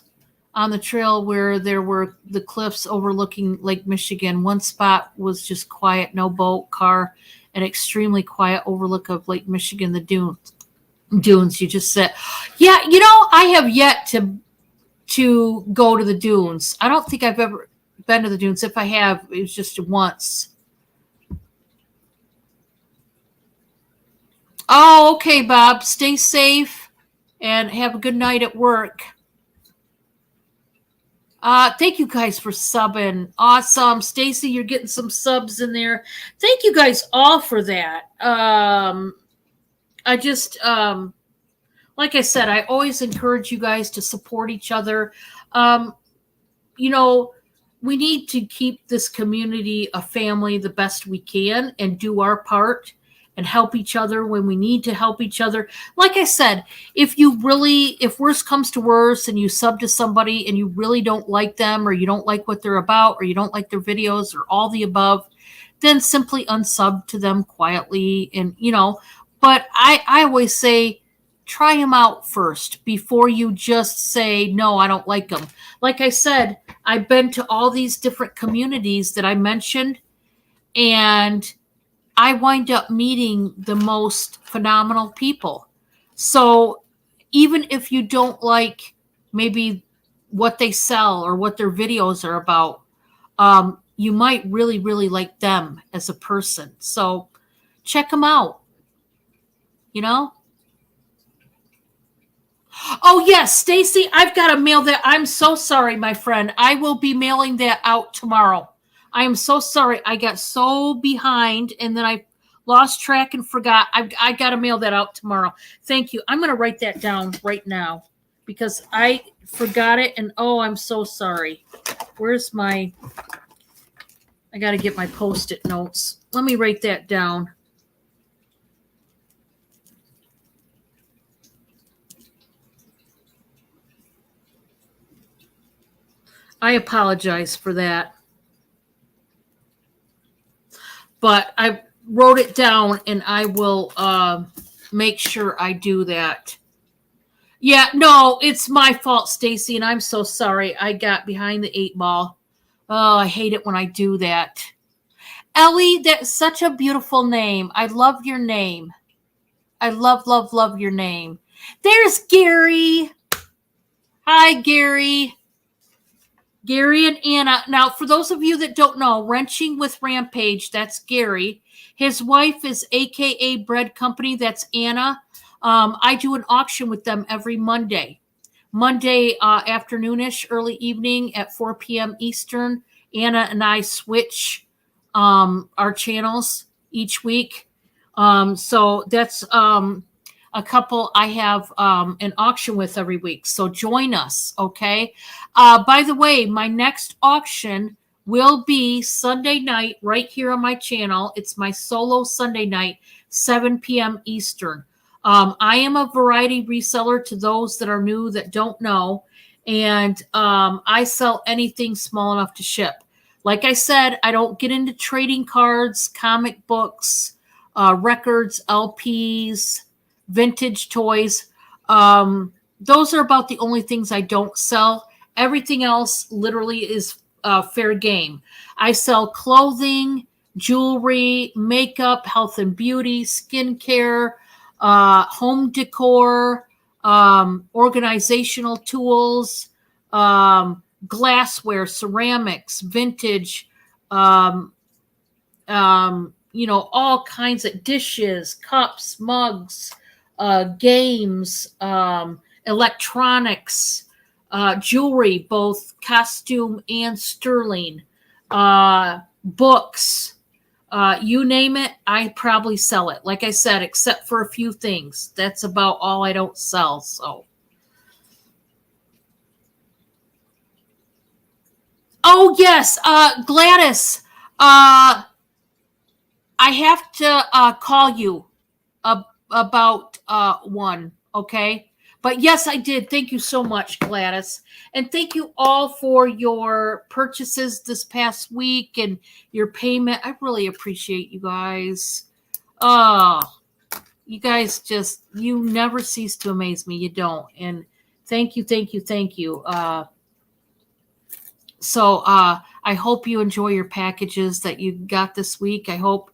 on the trail where there were the cliffs overlooking Lake Michigan. One spot was just quiet, no boat, car, an extremely quiet overlook of Lake Michigan, the dunes. You just said, yeah, I have yet to go to the dunes. I don't think I've ever been to the dunes. If I have, it was just once. Oh, okay, Bob. Stay safe and have a good night at work. Thank you guys for subbing. Awesome. Stacy, you're getting some subs in there. Thank you guys all for that. I just, like I said, I always encourage you guys to support each other. We need to keep this community a family the best we can and do our part and help each other when we need to help each other. Like I said, if worse comes to worse and you sub to somebody and you really don't like them, or you don't like what they're about, or you don't like their videos, or all the above, then simply unsub to them quietly. And, but I always say, try them out first before you just say, no, I don't like them. Like I said, I've been to all these different communities that I mentioned, and I wind up meeting the most phenomenal people. So even if you don't like maybe what they sell or what their videos are about, you might really, really like them as a person. So check them out, you know? Oh, yes, Stacy, I've got to mail that. I'm so sorry, my friend. I will be mailing that out tomorrow. I am so sorry. I got so behind and then I lost track and forgot. I got to mail that out tomorrow. Thank you. I'm going to write that down right now because I forgot it. And oh, I'm so sorry. Where's my, I got to get my Post-it notes. Let me write that down. I apologize for that. But I wrote it down and I will make sure I do that. Yeah, no, it's my fault, Stacy, and I'm so sorry. I got behind the 8 ball. Oh, I hate it when I do that. Ellie, that's such a beautiful name. I love your name. I love, love, love your name. There's Gary. Hi, Gary. Gary and Anna. Now, for those of you that don't know, Wrenching with Rampage, that's Gary. His wife is AKA Bread Company, that's Anna. I do an auction with them every Monday. Monday afternoonish, early evening at 4 p.m. Eastern. Anna and I switch our channels each week. So that's a couple I have an auction with every week. So join us, okay? By the way, my next auction will be Sunday night right here on my channel. It's my solo Sunday night, 7 p.m. Eastern. I am a variety reseller to those that are new that don't know, and I sell anything small enough to ship. Like I said, I don't get into trading cards, comic books, records, LPs, vintage toys. Those are about the only things I don't sell. Everything else literally is fair game. I sell clothing, jewelry, makeup, health and beauty, skincare, home decor, organizational tools, glassware, ceramics, vintage, all kinds of dishes, cups, mugs, games, electronics, jewelry, both costume and sterling, books, you name it, I probably sell it. Like I said, except for a few things. That's about all I don't sell. So. Oh, yes. Gladys, I have to call you about one, okay? But yes, I did. Thank you so much, Gladys. And thank you all for your purchases this past week and your payment. I really appreciate you guys. Oh, you guys just, you never cease to amaze me. You don't. And thank you, thank you, thank you. So I hope you enjoy your packages that you got this week. I hope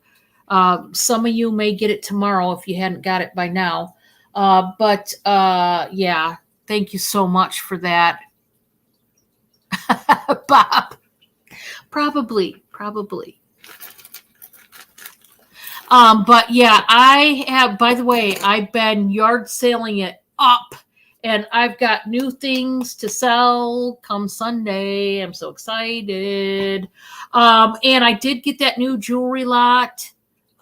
some of you may get it tomorrow if you hadn't got it by now. But yeah, thank you so much for that. Bob, probably. But yeah, I have, by the way, I've been yard selling it up and I've got new things to sell come Sunday. I'm so excited. And I did get that new jewelry lot.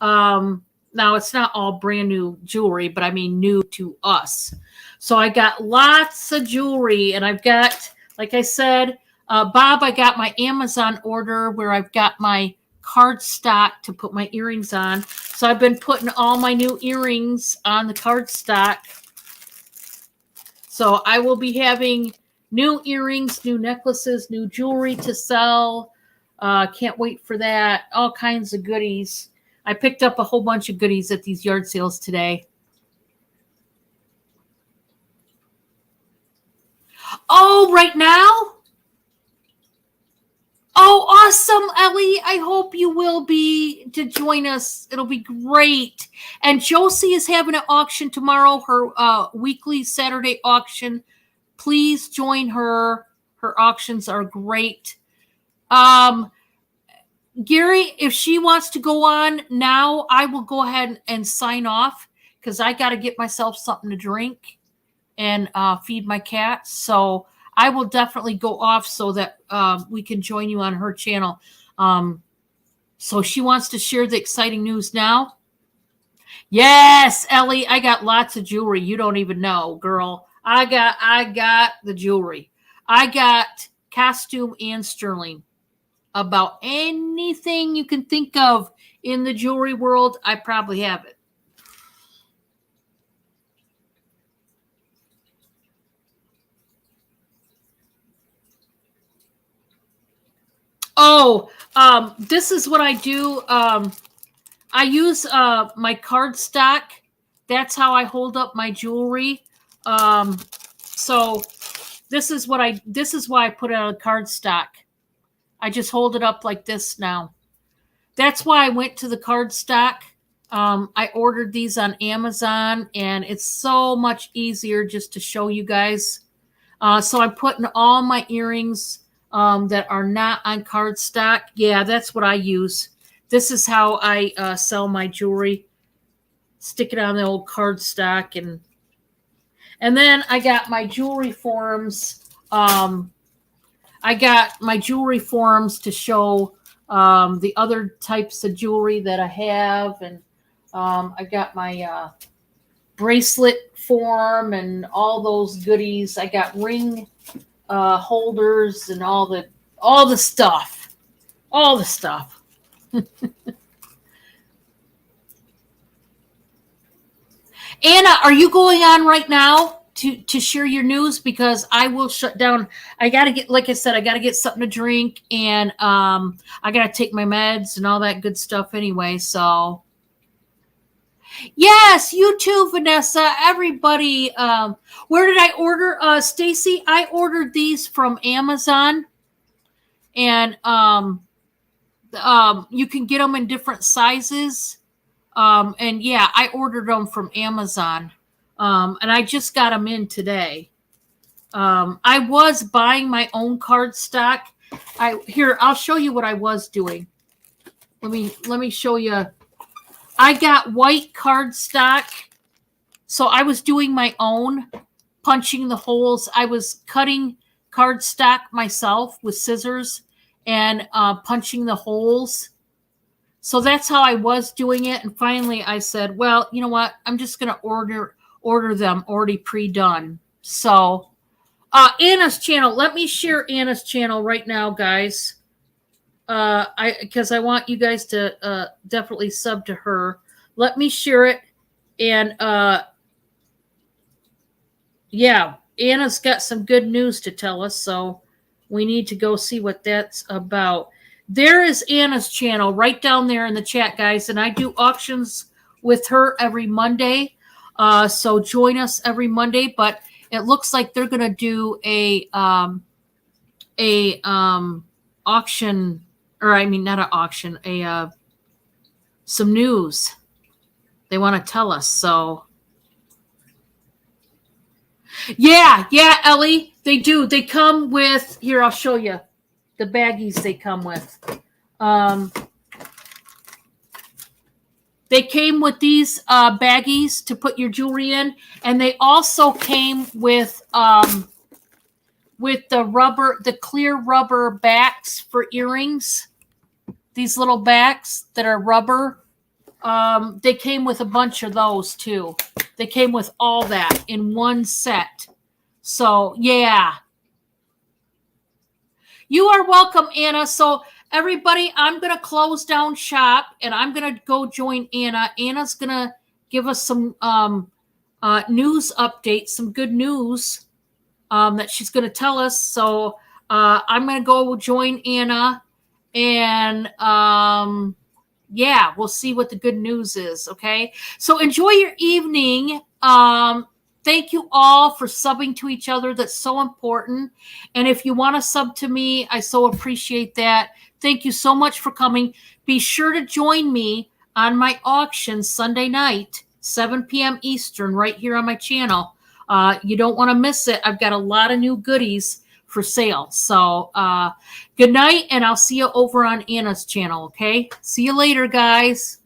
Now it's not all brand new jewelry, but I mean new to us. So I got lots of jewelry and I've got, like I said, Bob, I got my Amazon order where I've got my cardstock to put my earrings on. So I've been putting all my new earrings on the cardstock. So I will be having new earrings, new necklaces, new jewelry to sell. Can't wait for that. All kinds of goodies. I picked up a whole bunch of goodies at these yard sales today. Oh, right now? Oh, awesome, Ellie. I hope you will be to join us. It'll be great. And Josie is having an auction tomorrow, her weekly Saturday auction. Please join her. Her auctions are great. Gary, if she wants to go on now, I will go ahead and sign off because I got to get myself something to drink and feed my cat. So I will definitely go off so that we can join you on her channel. So she wants to share the exciting news now. Yes, Ellie, I got lots of jewelry. You don't even know, girl. I got the jewelry. I got costume and sterling. About anything you can think of in the jewelry world, I probably have it. Oh, this is what I do. I use my card stock. That's how I hold up my jewelry. So this is why I put it on card stock. I just hold it up like this now. That's why I went to the card stock. I ordered these on Amazon, and it's so much easier just to show you guys. So I'm putting all my earrings that are not on cardstock. Yeah, that's what I use. This is how I sell my jewelry. Stick it on the old cardstock, and then I got my jewelry forms. I got my jewelry forms to show the other types of jewelry that I have, and I got my bracelet form and all those goodies. I got ring holders and all the stuff. Anna, are you going on right now to share your news? Because I will shut down. I gotta get, like I said, I gotta get something to drink, and I gotta take my meds and all that good stuff anyway. So yes, you too, Vanessa. Everybody, where did I order? Stacy, I ordered these from Amazon, and you can get them in different sizes. And yeah, I ordered them from Amazon. And I just got them in today. I was buying my own card stock. I'll show you what I was doing. Let me show you. I got white card stock. So I was doing my own, punching the holes. I was cutting card stock myself with scissors and punching the holes. So that's how I was doing it. And finally I said, well, you know what? I'm just going to order them already pre-done. So Anna's channel, let me share Anna's channel right now, guys. Because I want you guys to definitely sub to her. Let me share it. And yeah, Anna's got some good news to tell us. So we need to go see what that's about. There is Anna's channel right down there in the chat, guys. And I do auctions with her every Monday. So join us every Monday. But it looks like they're going to do a auction, or I mean, not an auction, some news they want to tell us. So yeah, Ellie, they do. They come with, here, I'll show you the baggies they come with. They came with these baggies to put your jewelry in, and they also came with the clear rubber backs for earrings. These little backs that are rubber. They came with a bunch of those too. They came with all that in one set. So yeah. You are welcome, Anna. So everybody, I'm going to close down shop, and I'm going to go join Anna. Anna's going to give us some news updates, some good news that she's going to tell us. So I'm going to go join Anna, and yeah, we'll see what the good news is. Okay. So enjoy your evening. Thank you all for subbing to each other. That's so important. And if you want to sub to me, I so appreciate that. Thank you so much for coming. Be sure to join me on my auction Sunday night, 7 p.m. Eastern, right here on my channel. You don't want to miss it. I've got a lot of new goodies for sale. So good night, and I'll see you over on Anna's channel, okay? See you later, guys.